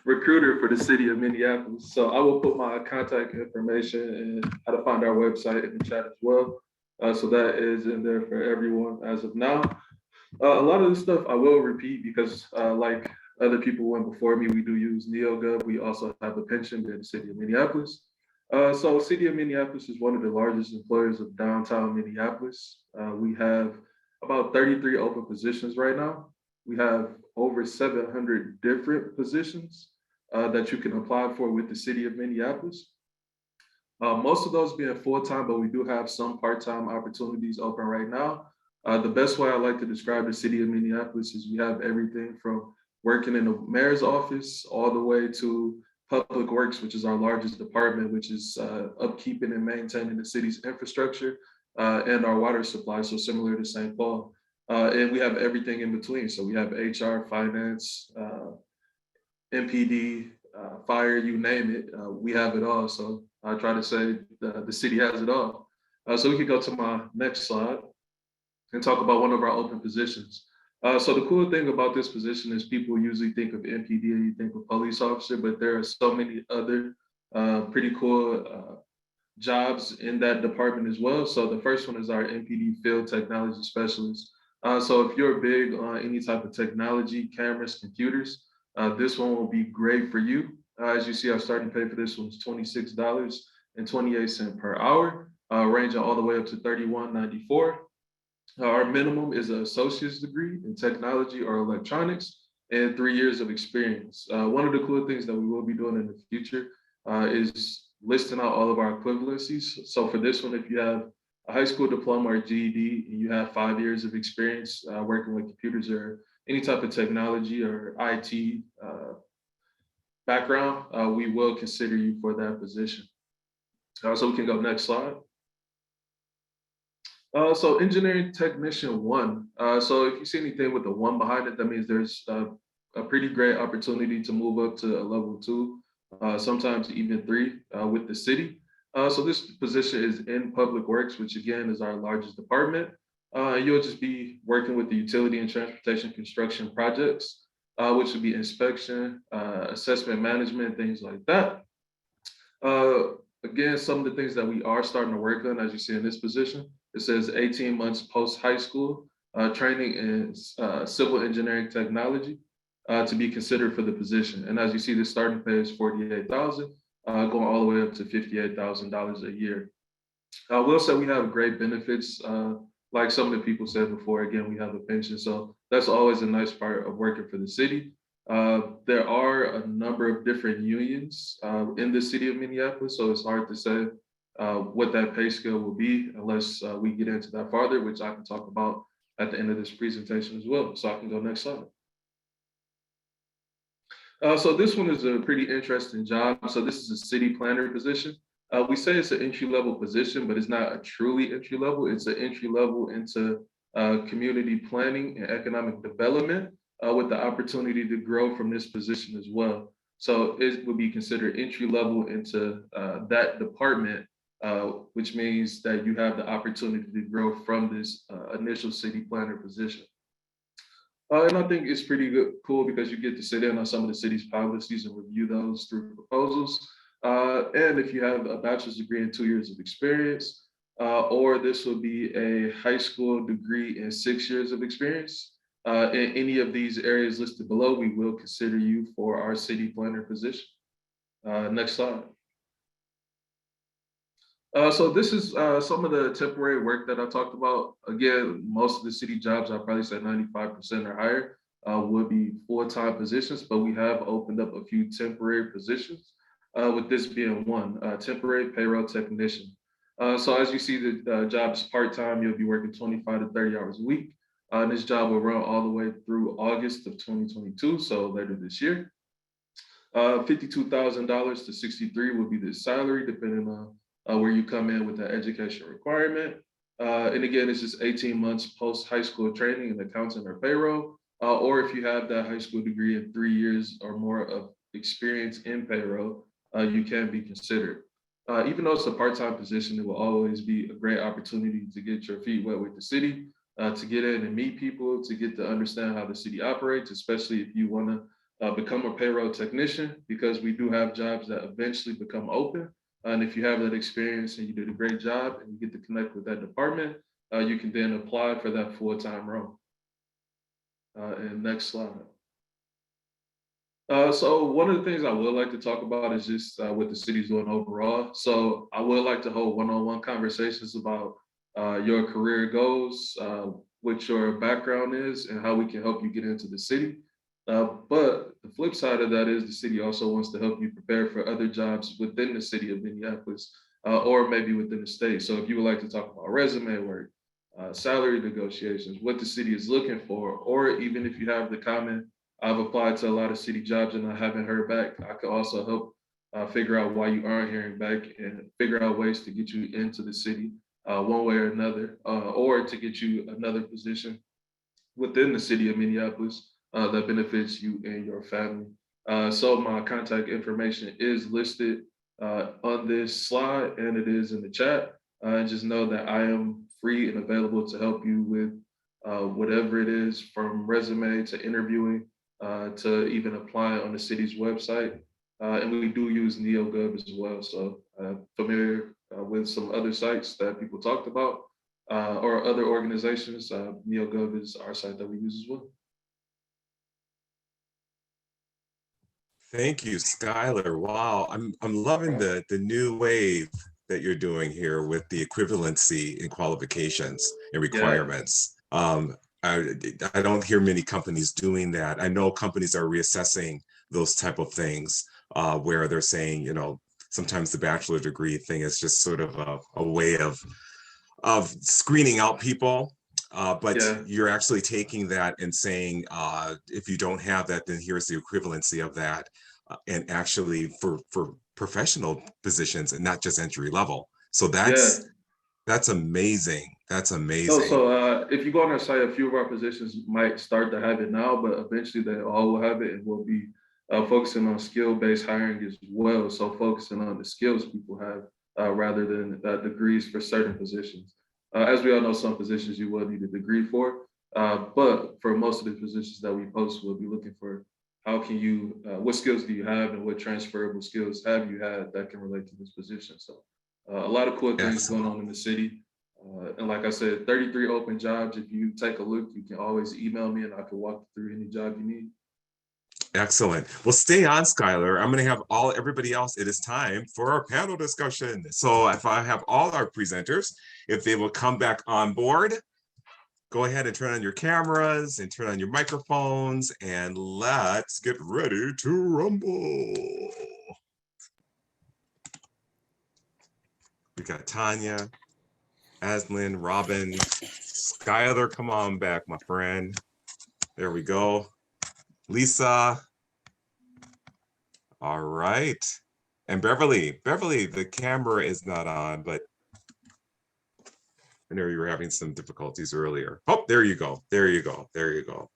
recruiter for the city of Minneapolis. So I will put my contact information and how to find our website in the chat as well. So that is in there for everyone as of now. A lot of this stuff I will repeat because like other people went before me, we do use NeoGov. We also have a pension in the city of Minneapolis. So City of Minneapolis is one of the largest employers of downtown Minneapolis. We have about 33 open positions right now. We have over 700 different positions that you can apply for with the City of Minneapolis. Most of those being full-time, but we do have some part-time opportunities open right now. The best way I like to describe the City of Minneapolis is we have everything from working in the mayor's office all the way to Public Works, which is our largest department, which is upkeeping and maintaining the city's infrastructure and our water supply, so similar to St. Paul. And we have everything in between. So we have HR, finance, MPD, fire, you name it. We have it all. So I try to say the city has it all. So we could go to my next slide and talk about one of our open positions. So the cool thing about this position is people usually think of MPD and you think of police officer, but there are so many other pretty cool jobs in that department as well. So the first one is our MPD field technology specialist. So if you're big on any type of technology, cameras, computers, this one will be great for you. As you see, our starting pay for this one is $26.28 per hour, ranging all the way up to $31.94. Our minimum is an associate's degree in technology or electronics and 3 years of experience. One of the cool things that we will be doing in the future is listing out all of our equivalencies. So for this one, if you have a high school diploma or GED and you have 5 years of experience working with computers or any type of technology or IT background, we will consider you for that position. So we can go next slide. So engineering technician 1. So if you see anything with the 1 behind it, that means there's a pretty great opportunity to move up to a level 2, sometimes even 3 with the city. So this position is in Public Works, which again is our largest department. You'll just be working with the utility and transportation construction projects, which would be inspection, assessment management, things like that. Again, some of the things that we are starting to work on, as you see in this position, it says 18 months post high school training in civil engineering technology to be considered for the position. And as you see, the starting pay is $48,000, going all the way up to $58,000 a year. I will say we have great benefits. Like some of the people said before, again, we have a pension. So that's always a nice part of working for the city. There are a number of different unions in the city of Minneapolis, so it's hard to say what that pay scale will be unless we get into that farther, which I can talk about at the end of this presentation as well. So I can go next slide. So this one is a pretty interesting job. So this is a city planner position. We say it's an entry-level position, but it's not a truly entry-level. It's an entry-level into community planning and economic development with the opportunity to grow from this position as well. So it would be considered entry-level into that department, which means that you have the opportunity to grow from this initial city planner position. And I think it's pretty cool because you get to sit in on some of the city's policies and review those through proposals. And if you have a bachelor's degree and 2 years of experience, or this will be a high school degree and 6 years of experience, in any of these areas listed below, we will consider you for our city planner position. Next slide. So this is some of the temporary work that I talked about. Again, most of the city jobs, I'd probably say 95% or higher, would be full-time positions, but we have opened up a few temporary positions, with this being one, temporary payroll technician. So as you see, the job is part-time. You'll be working 25 to 30 hours a week. And this job will run all the way through August of 2022, so later this year. $52,000 to $63,000 would be the salary, depending on where you come in with the education requirement. And again, it's just 18 months post high school training in accounting or payroll, or if you have that high school degree and 3 years or more of experience in payroll, you can be considered. Even though it's a part-time position, it will always be a great opportunity to get your feet wet with the city, to get in and meet people, to get to understand how the city operates, especially if you want to become a payroll technician, because we do have jobs that eventually become open. And if you have that experience and you did a great job and you get to connect with that department, you can then apply for that full-time role. And next slide. So one of the things I would like to talk about is just what the city's doing overall. So I would like to hold one-on-one conversations about your career goals, what your background is, and how we can help you get into the city. But the flip side of that is the city also wants to help you prepare for other jobs within the city of Minneapolis, or maybe within the state. So if you would like to talk about resume work, salary negotiations, what the city is looking for, or even if you have the comment, I've applied to a lot of city jobs and I haven't heard back, I could also help figure out why you aren't hearing back and figure out ways to get you into the city one way or another, or to get you another position within the city of Minneapolis that benefits you and your family. So my contact information is listed on this slide and it is in the chat. And just know that I am free and available to help you with whatever it is, from resume to interviewing to even applying on the city's website. And we do use NeoGov as well. So familiar with some other sites that people talked about or other organizations, NeoGov is our site that we use as well. Thank you, Skylar. Wow, I'm loving the new wave that you're doing here with the equivalency in qualifications and requirements. I don't hear many companies doing that. I know companies are reassessing those type of things where they're saying, you know, sometimes the bachelor degree thing is just sort of a way of screening out people. But you're actually taking that and saying, if you don't have that, then here's the equivalency of that. And actually for professional positions and not just entry level. So that's amazing. That's amazing. So if you go on our site, a few of our positions might start to have it now, but eventually they all will have it, and we'll be focusing on skill-based hiring as well. So focusing on the skills people have rather than degrees for certain positions. As we all know, some positions you will need a degree for, but for most of the positions that we post, we'll be looking for how can you, what skills do you have and what transferable skills have you had that can relate to this position. So a lot of cool things going on in the city. And like I said, 33 open jobs. If you take a look, you can always email me and I can walk you through any job you need. Excellent. Well, stay on, Skylar. I'm going to have everybody else. It is time for our panel discussion. So if I have all our presenters, if they will come back on board, go ahead and turn on your cameras and turn on your microphones and let's get ready to rumble. We got Tanya, Aslyn, Robin, Skylar, come on back, my friend. There we go. Lisa. All right. And Beverly, the camera is not on, but I know you were having some difficulties earlier. Oh, there you go. There you go. There you go.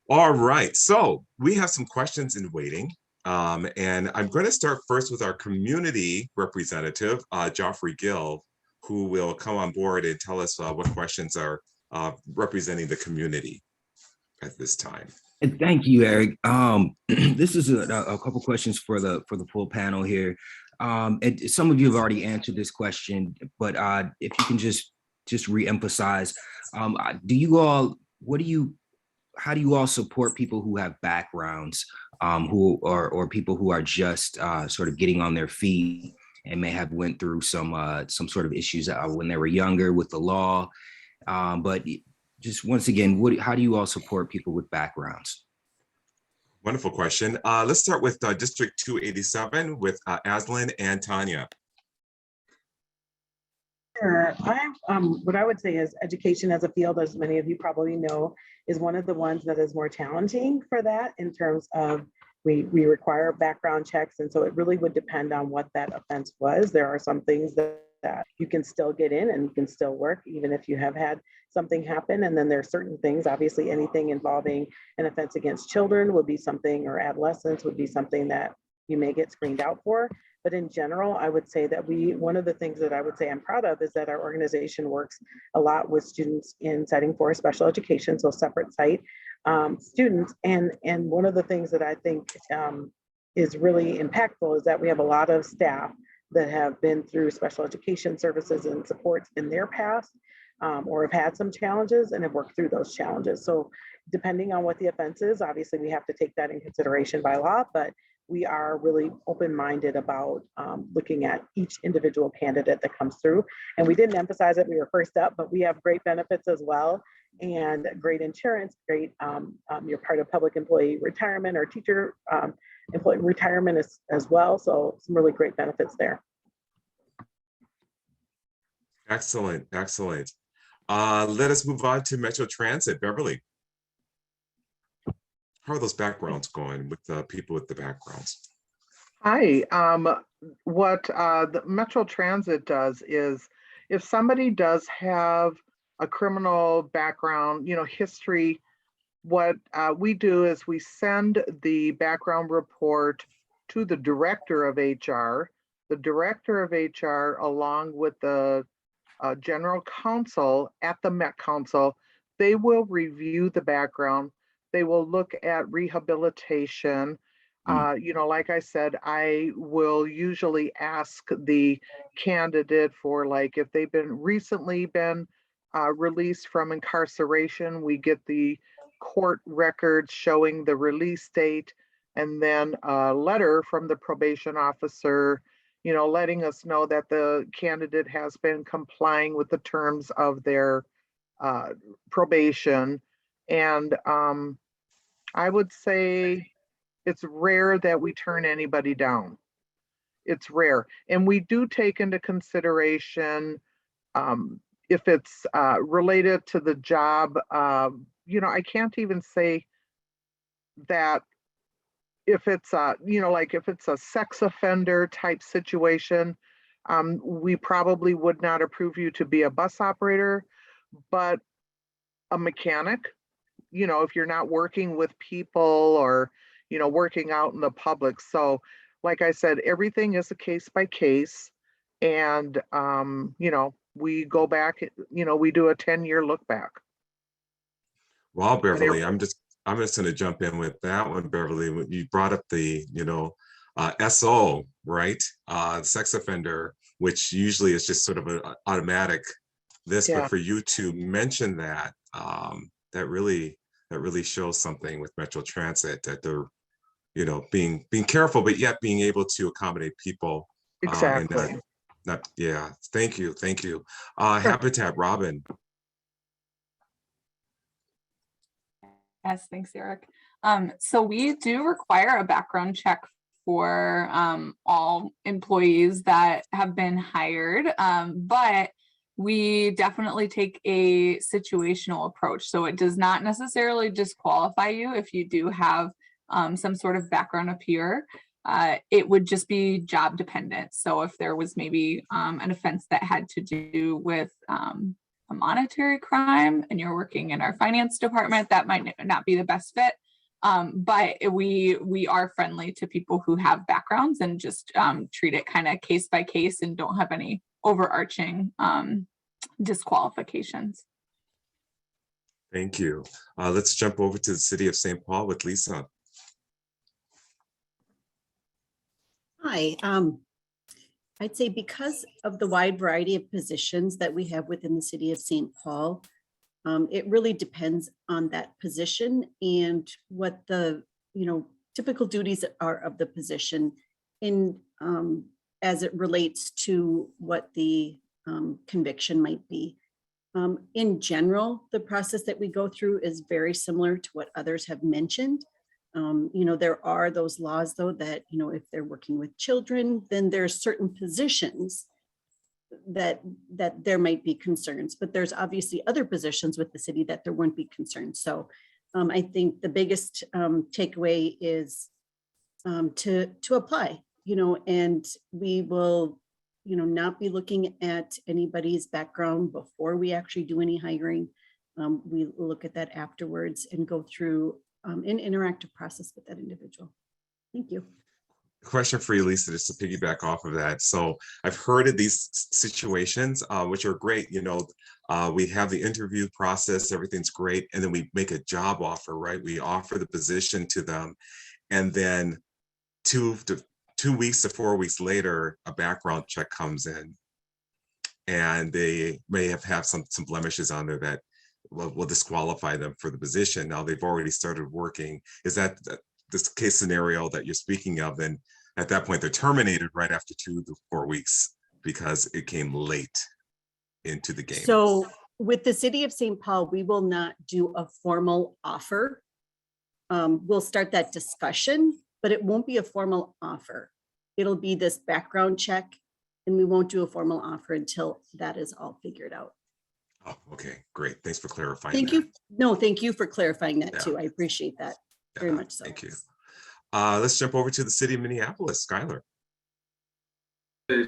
All right. So we have some questions in waiting. And I'm going to start first with our community representative, Joffrey Gill, who will come on board and tell us what questions are representing the community at this time. And thank you, Eric. This is a couple questions for the full panel here. And some of you have already answered this question, but if you can just re-emphasize, how do you all support people who have backgrounds, or people who are just sort of getting on their feet and may have went through some sort of issues when they were younger with the law, but just once again, how do you all support people with backgrounds? Wonderful question. Let's start with District 287 with Aslyn and Tanya. Sure. What I would say is education as a field, as many of you probably know, is one of the ones that is more challenging for that in terms of we require background checks. And so it really would depend on what that offense was. There are some things that you can still get in and you can still work even if you have had something happen. And then there are certain things, obviously anything involving an offense against children would be something, or adolescents would be something that you may get screened out for. But in general, I would say that one of the things that I would say I'm proud of is that our organization works a lot with students in setting for special education, so separate site students. And one of the things that I think is really impactful is that we have a lot of staff that have been through special education services and supports in their past, or have had some challenges and have worked through those challenges. So depending on what the offense is, obviously we have to take that in consideration by law, but we are really open-minded about looking at each individual candidate that comes through. And we didn't emphasize it, we were first up, but we have great benefits as well, and great insurance, great, you're part of public employee retirement or teacher employee retirement as well. So some really great benefits there. Excellent, excellent. Let us move on to Metro Transit. Beverly, how are those backgrounds going with the people with the backgrounds? Hi, what the Metro Transit does is if somebody does have a criminal background, history, what we do is we send the background report to the director of HR. The director of HR, along with the general counsel at the Met Council, they will review the background. They will look at rehabilitation. Like I said, I will usually ask the candidate for, like, if they've recently been released from incarceration, we get the court records showing the release date, and then a letter from the probation officer, letting us know that the candidate has been complying with the terms of their probation. And I would say it's rare that we turn anybody down. It's rare. And we do take into consideration if it's related to the job. I can't even say that if it's if it's a sex offender type situation, we probably would not approve you to be a bus operator, but a mechanic, if you're not working with people or, working out in the public. So like I said, everything is a case by case. And, we go back, we do a 10-year look back. Well, Beverly, I'm just going to jump in with that one, Beverly. When you brought up the, SO, right? Sex offender, which usually is just sort of an automatic this, Yeah. but for you to mention that, that really shows something with Metro Transit, that they're, being careful, but yet being able to accommodate people. Exactly. Thank you. Habitat, Robin. Yes, thanks, Eric. So we do require a background check for all employees that have been hired, but we definitely take a situational approach. So it does not necessarily disqualify you if you do have some sort of background appear. It would just be job dependent. So if there was maybe an offense that had to do with a monetary crime and you're working in our finance department, that might not be the best fit. But we are friendly to people who have backgrounds and just treat it kind of case by case and don't have any overarching disqualifications. Thank you. Let's jump over to the City of St. Paul with Lisa. Hi, I'd say because of the wide variety of positions that we have within the City of St. Paul, it really depends on that position and what the typical duties are of the position in as it relates to what the conviction might be. In general, the process that we go through is very similar to what others have mentioned. There are those laws, though, that, if they're working with children, then there's certain positions that there might be concerns, but there's obviously other positions with the city that there wouldn't be concerns. So I think the biggest takeaway is to apply, and we will, not be looking at anybody's background before we actually do any hiring. We look at that afterwards and go through an interactive process with that individual. Thank you. Question for you, Lisa, just to piggyback off of that. So I've heard of these situations, which are great. We have the interview process, everything's great. And then we make a job offer, right? We offer the position to them. And then two 2 weeks to 4 weeks later, a background check comes in, and they may have some blemishes on there that will disqualify them for the position. Now they've already started working. Is that this case scenario that you're speaking of? Then at that point, they're terminated right after 2 to 4 weeks because it came late into the game. So with the City of St. Paul, we will not do a formal offer. We'll start that discussion, but it won't be a formal offer. It'll be this background check, and we won't do a formal offer until that is all figured out. Oh, okay, great. Thanks for clarifying. Thank you. No, thank you for clarifying that Yeah. too. I appreciate that very much so. Thank you. Let's jump over to the City of Minneapolis. Skylar.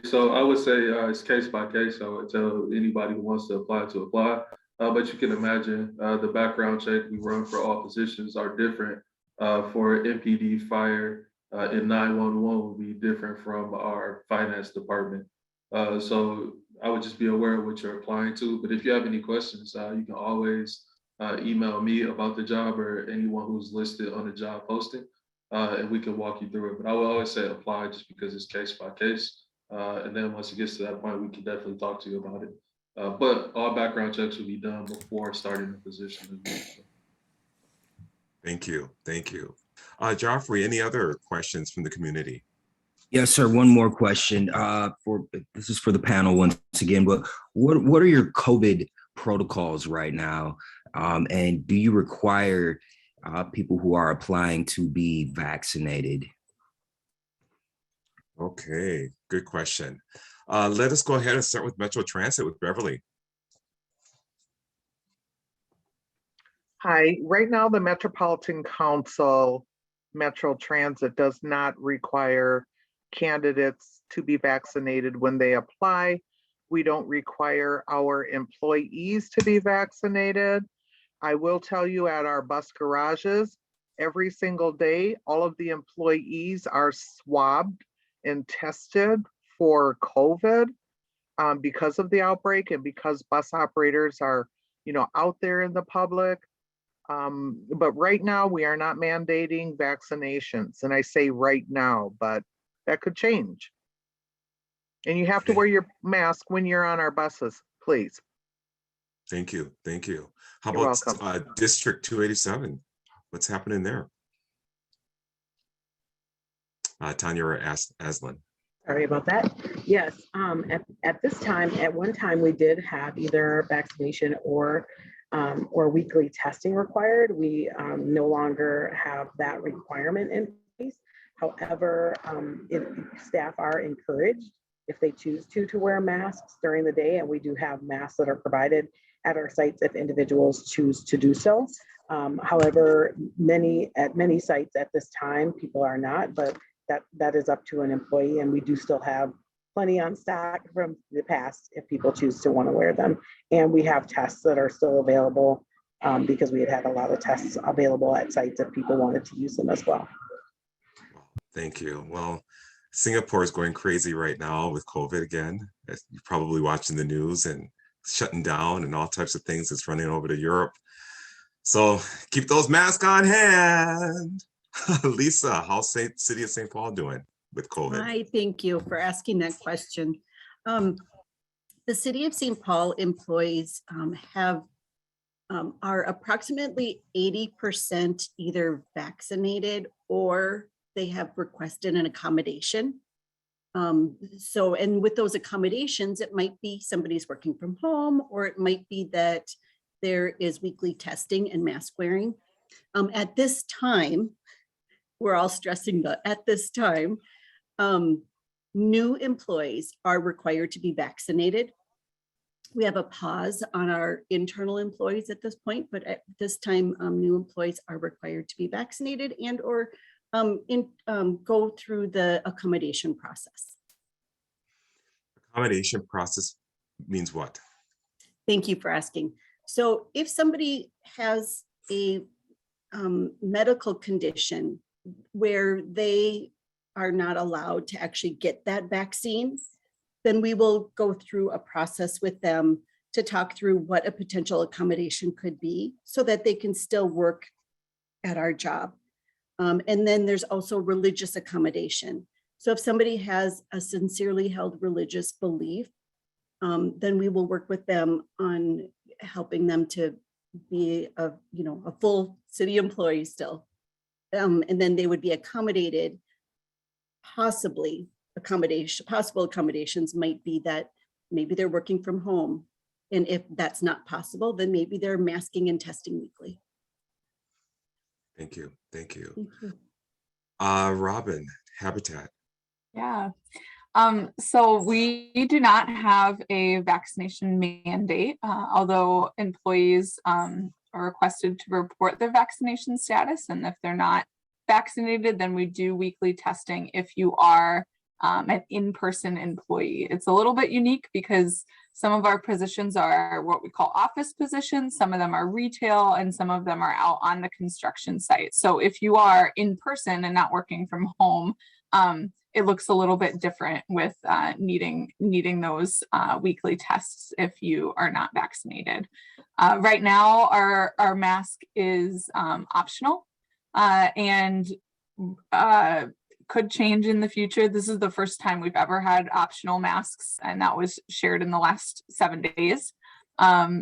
So I would say it's case by case. I would tell anybody who wants to apply. But you can imagine the background check we run for all positions are different. For MPD, fire, and 911 will be different from our finance department. So I would just be aware of what you're applying to. But if you have any questions, you can always email me about the job or anyone who's listed on the job posting, and we can walk you through it. But I will always say apply just because it's case by case. And then once it gets to that point, we can definitely talk to you about it. But all background checks will be done before starting the position. Thank you. Thank you. Joffrey, any other questions from the community? Yes, sir. One more question. This is for the panel once again. But what are your COVID protocols right now? And do you require people who are applying to be vaccinated? Okay, good question. Let us go ahead and start with Metro Transit with Beverly. Hi, right now the Metropolitan Council Metro Transit does not require candidates to be vaccinated when they apply. We don't require our employees to be vaccinated. I will tell you, at our bus garages, every single day, all of the employees are swabbed and tested for COVID because of the outbreak and because bus operators are, out there in the public. But right now we are not mandating vaccinations. And I say right now, but that could change. And you have to wear your mask when you're on our buses, please. Thank you. Thank you. How You're about welcome. District 287? What's happening there? Tanya Allen. Sorry about that. Yes, at this time, at one time, we did have either vaccination or weekly testing required. We no longer have that requirement in place. However, staff are encouraged, if they choose to wear masks during the day, and we do have masks that are provided at our sites if individuals choose to do so. However, at many sites at this time, people are not, but that is up to an employee, and we do still have plenty on stock from the past if people choose to want to wear them. And we have tests that are still available because we had a lot of tests available at sites if people wanted to use them as well. Thank you. Well, Singapore is going crazy right now with COVID again. You're probably watching the news and shutting down and all types of things that's running over to Europe. So keep those masks on hand. Lisa, how's City of St. Paul doing with COVID? Hi, thank you for asking that question. The City of St. Paul employees are approximately 80% either vaccinated or they have requested an accommodation. And with those accommodations, it might be somebody's working from home, or it might be that there is weekly testing and mask wearing. At this time, we're all stressing that at this time, new employees are required to be vaccinated. We have a pause on our internal employees at this point, but at this time, new employees are required to be vaccinated and or go through the accommodation process. Accommodation process means what? Thank you for asking. So if somebody has a medical condition where they are not allowed to actually get that vaccine, then we will go through a process with them to talk through what a potential accommodation could be so that they can still work at our job. And then there's also religious accommodation. So if somebody has a sincerely held religious belief, then we will work with them on helping them to be a full city employee still. And then they would be accommodated. Possible accommodations might be that maybe they're working from home. And if that's not possible, then maybe they're masking and testing weekly. Thank you. Thank you. Thank you. Robin, Habitat. Yeah. So we do not have a vaccination mandate, although employees are requested to report their vaccination status. And if they're not vaccinated, then we do weekly testing if you are an in-person employee. It's a little bit unique because some of our positions are what we call office positions, some of them are retail, and some of them are out on the construction site. So if you are in person and not working from home, it looks a little bit different with needing those weekly tests if you are not vaccinated. Right now, our mask is optional and could change in the future. This is the first time we've ever had optional masks, and that was shared in the last 7 days.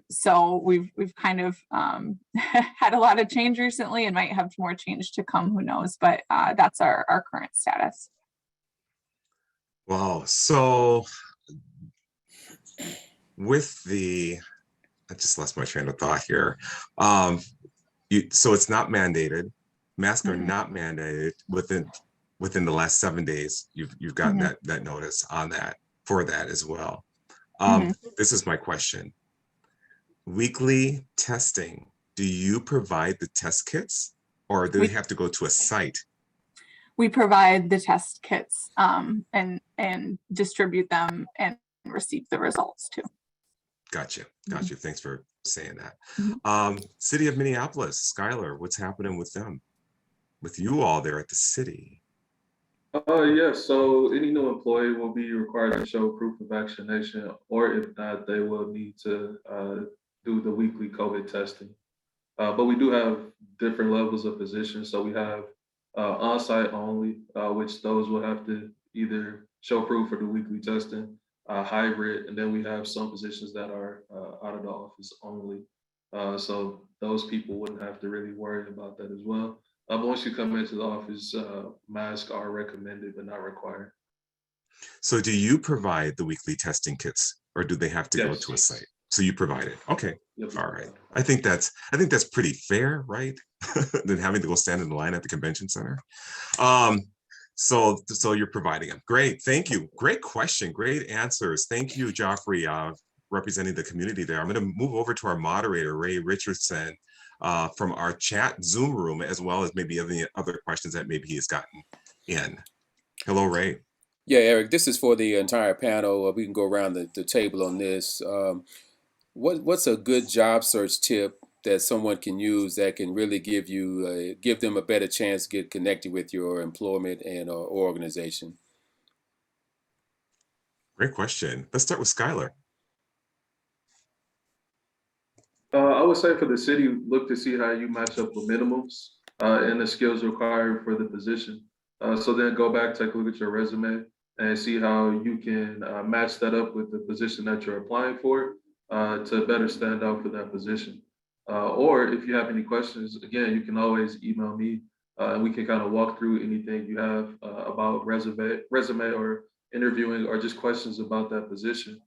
So we've kind of had a lot of change recently and might have more change to come, who knows, but that's our current status. Wow. So with I just lost my train of thought here. So it's not mandated. Masks are not mandated within the last 7 days. You've gotten that notice on that for that as well. This is my question. Weekly testing, do you provide the test kits or do they have to go to a site? We provide the test kits and distribute them and receive the results too. Gotcha. Thanks for saying that. City of Minneapolis, Skylar, what's happening with them? With you all there at the city? Yes, so any new employee will be required to show proof of vaccination, or if not, they will need to do the weekly COVID testing. But we do have different levels of positions. So we have on-site only, which those will have to either show proof for the weekly testing, hybrid, and then we have some positions that are out of the office only. So those people wouldn't have to really worry about that as well. But once you come into the office, masks are recommended but not required. So do you provide the weekly testing kits or do they have to go Yes. to a site? So you provide it. Okay. Yep. All right. I think that's pretty fair, right? Than having to go stand in the line at the convention center. So you're providing them. Great. Thank you. Great question. Great answers. Thank you, Joffrey, representing the community there. I'm going to move over to our moderator, Ray Richardson, from our chat Zoom room, as well as maybe any other questions that maybe he's gotten in. Hello, Ray. Yeah, Eric, this is for the entire panel. We can go around the table on this. What's a good job search tip that someone can use that can really give them a better chance to get connected with your employment and or organization? Great question. Let's start with Skylar. I would say for the city, look to see how you match up with minimums and the skills required for the position. So then go back, take a look at your resume and see how you can match that up with the position that you're applying for to better stand out for that position. Or if you have any questions, again, you can always email me and we can kind of walk through anything you have about resume or interviewing or just questions about that position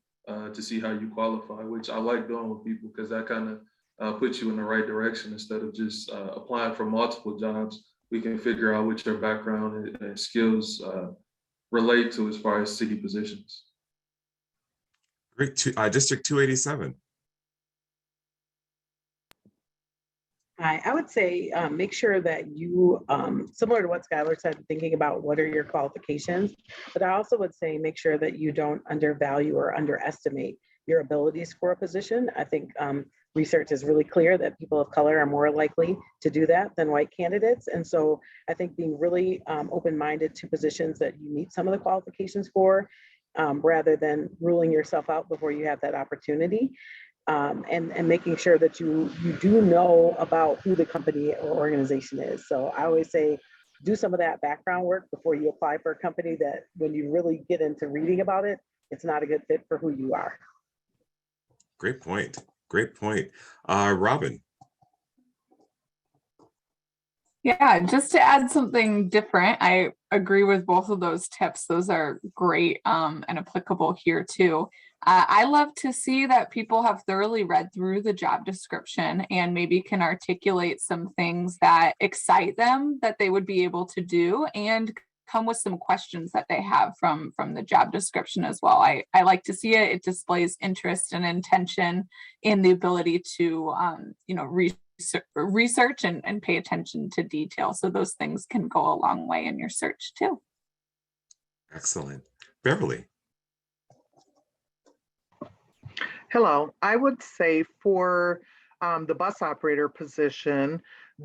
to see how you qualify, which I like doing with people because that kind of puts you in the right direction instead of just applying for multiple jobs. We can figure out what your background and skills relate to as far as city positions. Great. District 287. I would say make sure that you, similar to what Skylar said, thinking about what are your qualifications, but I also would say make sure that you don't undervalue or underestimate your abilities for a position. I think research is really clear that people of color are more likely to do that than white candidates. And so I think being really open-minded to positions that you meet some of the qualifications for, rather than ruling yourself out before you have that opportunity. And making sure that you do know about who the company or organization is. So I always say, do some of that background work before you apply for a company that when you really get into reading about it, it's not a good fit for who you are. Great point. Great point. Robin. Yeah, just to add something different, I agree with both of those tips. Those are great and applicable here too. I love to see that people have thoroughly read through the job description and maybe can articulate some things that excite them that they would be able to do, and come with some questions that they have from the job description as well. I like to see it. It displays interest and intention in the ability to research and pay attention to detail. So those things can go a long way in your search too. Excellent. Beverly. Hello, I would say for the bus operator position,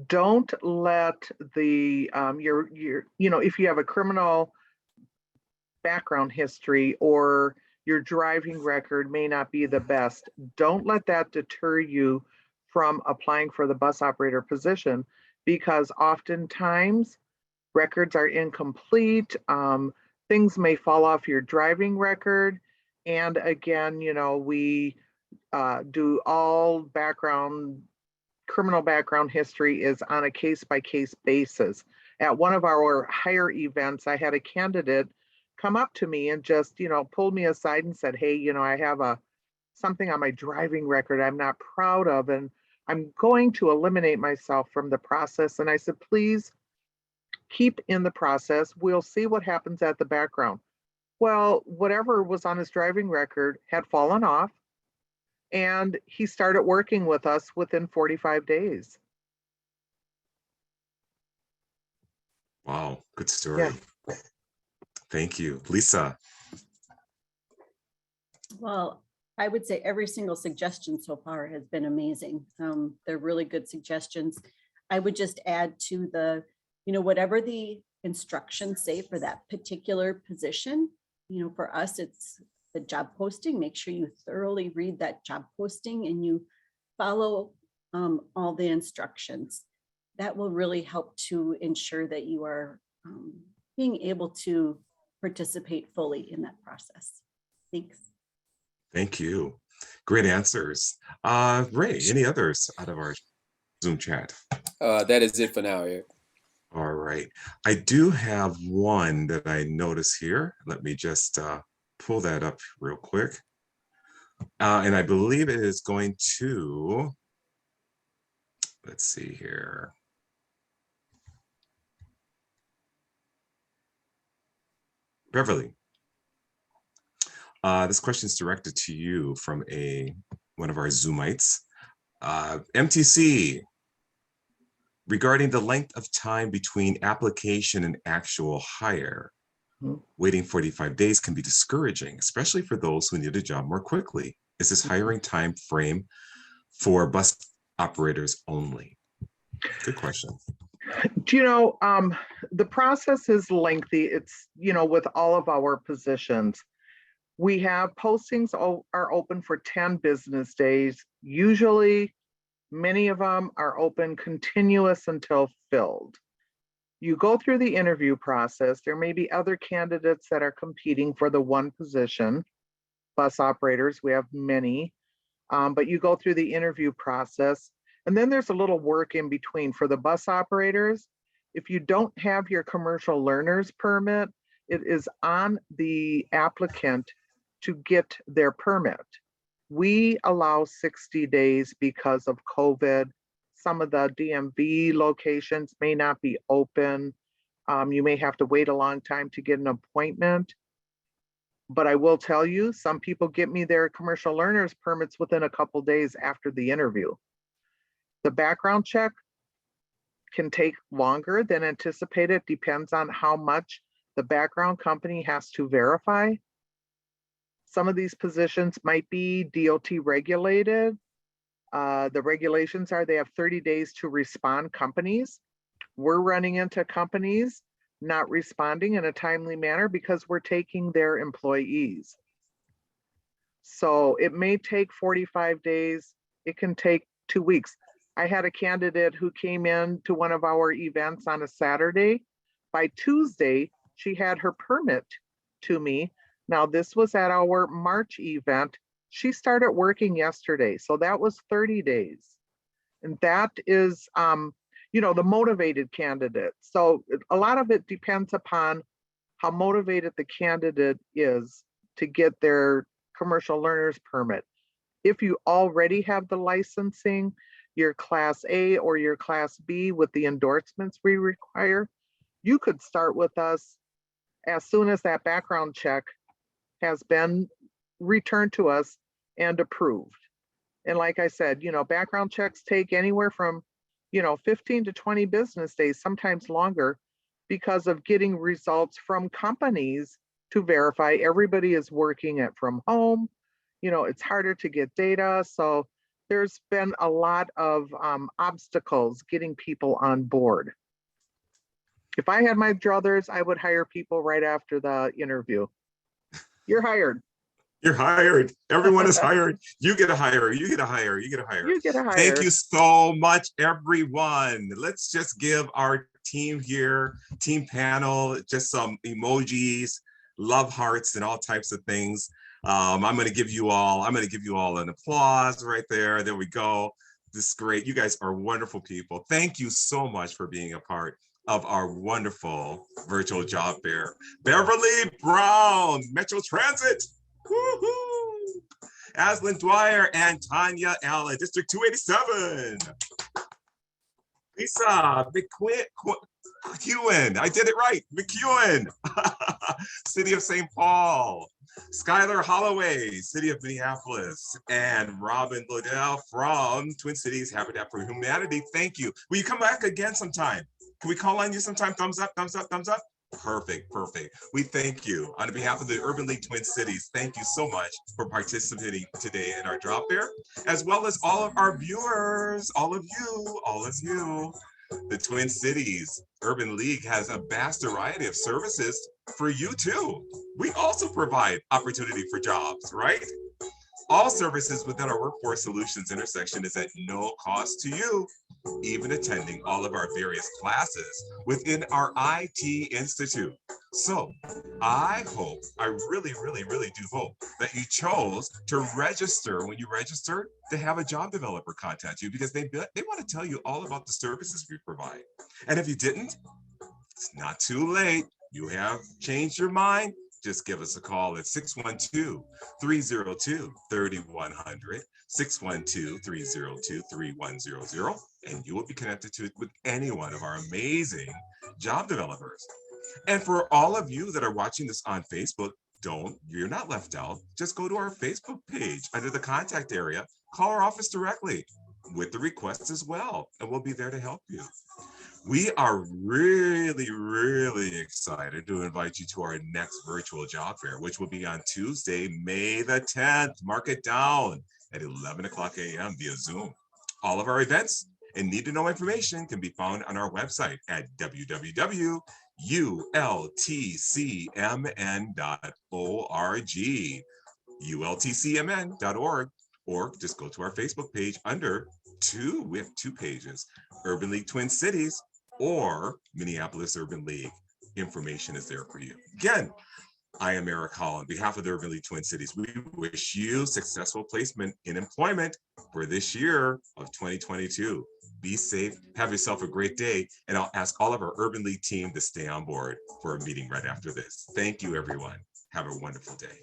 don't let the if you have a criminal background history or your driving record may not be the best, don't let that deter you from applying for the bus operator position, because oftentimes records are incomplete, things may fall off your driving record. And again, we do all criminal background history is on a case-by-case basis. At one of our hire events, I had a candidate come up to me and just, pulled me aside and said, hey, I have something on my driving record I'm not proud of, and I'm going to eliminate myself from the process. And I said, please keep in the process. We'll see what happens at the background. Well, whatever was on his driving record had fallen off, and he started working with us within 45 days. Wow, good story. Yeah. Thank you. Lisa. Well, I would say every single suggestion so far has been amazing. They're really good suggestions. I would just add to the, whatever the instructions say for that particular position, for us, it's the job posting. Make sure you thoroughly read that job posting and you follow all the instructions. That will really help to ensure that you are being able to participate fully in that process. Thanks. Thank you. Great answers. Ray, any others out of our Zoom chat? That is it for now, Eric. All right. I do have one that I notice here. Let me just pull that up real quick. And I believe it is going to, let's see here. Beverly. This question is directed to you from one of our Zoomites. MTC, regarding the length of time between application and actual hire, waiting 45 days can be discouraging, especially for those who need a job more quickly. Is this hiring time frame for bus operators only? Good question. The process is lengthy. It's, with all of our positions. We have postings are open for 10 business days. Usually, many of them are open continuous until filled. You go through the interview process. There may be other candidates that are competing for the one position. Bus operators, we have many, but you go through the interview process. And then there's a little work in between for the bus operators. If you don't have your commercial learner's permit, it is on the applicant to get their permit. We allow 60 days because of COVID. Some of the DMV locations may not be open. You may have to wait a long time to get an appointment. But I will tell you, some people get me their commercial learner's permits within a couple days after the interview. The background check can take longer than anticipated. Depends on how much the background company has to verify. Some of these positions might be DOT regulated. The regulations are they have 30 days to respond, companies. We're running into companies not responding in a timely manner because we're taking their employees. So it may take 45 days. It can take 2 weeks. I had a candidate who came in to one of our events on a Saturday. By Tuesday, she had her permit to me. Now, this was at our March event. She started working yesterday, so that was 30 days. And that is, the motivated candidate. So a lot of it depends upon how motivated the candidate is to get their commercial learner's permit. If you already have the licensing, your Class A or your Class B with the endorsements we require, you could start with us as soon as that background check has been returned to us and approved. And like I said, background checks take anywhere from, 15 to 20 business days, sometimes longer, because of getting results from companies to verify everybody is working from home. It's harder to get data. So there's been a lot of obstacles getting people on board. If I had my druthers, I would hire people right after the interview. You're hired. You're hired. Everyone is hired. You get a hire. You get a hire. You get a hire. You get a hire. Thank you so much, everyone. Let's just give our team here, team panel, just some emojis, love hearts, and all types of things. I'm going to give you all an applause right there. There we go. This is great. You guys are wonderful people. Thank you so much for being a part of our wonderful virtual job fair. Beverly Brown, Metro Transit. Woo-hoo! Aslan Dwyer and Tanya Allen, District 287. Lisa McEwen, I did it right, McEwen. City of St. Paul. Skylar Holloway, City of Minneapolis, and Robin Lodol from Twin Cities Habitat for Humanity. Thank you. Will you come back again sometime? Can we call on you sometime? Thumbs up, thumbs up, thumbs up. Perfect, perfect. We thank you. On behalf of the Urban League Twin Cities, thank you so much for participating today in our drop fair, as well as all of our viewers, all of you. The Twin Cities Urban League has a vast variety of services for you too. We also provide opportunity for jobs, right? All services within our Workforce Solutions intersection is at no cost to you, even attending all of our various classes within our IT Institute. So I really, really, really do hope that you chose to register when you registered to have a job developer contact you, because they want to tell you all about the services we provide. And if you didn't, it's not too late. You have changed your mind. Just give us a call at 612-302-3100, 612-302-3100, and you will be connected with any one of our amazing job developers. And for all of you that are watching this on Facebook, you're not left out. Just go to our Facebook page under the contact area, call our office directly with the requests as well, and we'll be there to help you. We are really, really excited to invite you to our next virtual job fair, which will be on Tuesday, May the 10th. Mark it down at 11 o'clock a.m. via Zoom. All of our events and need to know information can be found on our website at www.ultcmn.org, ultcmn.org, or just go to our Facebook page we have two pages, Urban League Twin Cities or Minneapolis Urban League. Information is there for you. Again, I am Eric Hall. On behalf of the Urban League Twin Cities, we wish you successful placement in employment for this year of 2022. Be safe, have yourself a great day, and I'll ask all of our Urban League team to stay on board for a meeting right after this. Thank you, everyone. Have a wonderful day.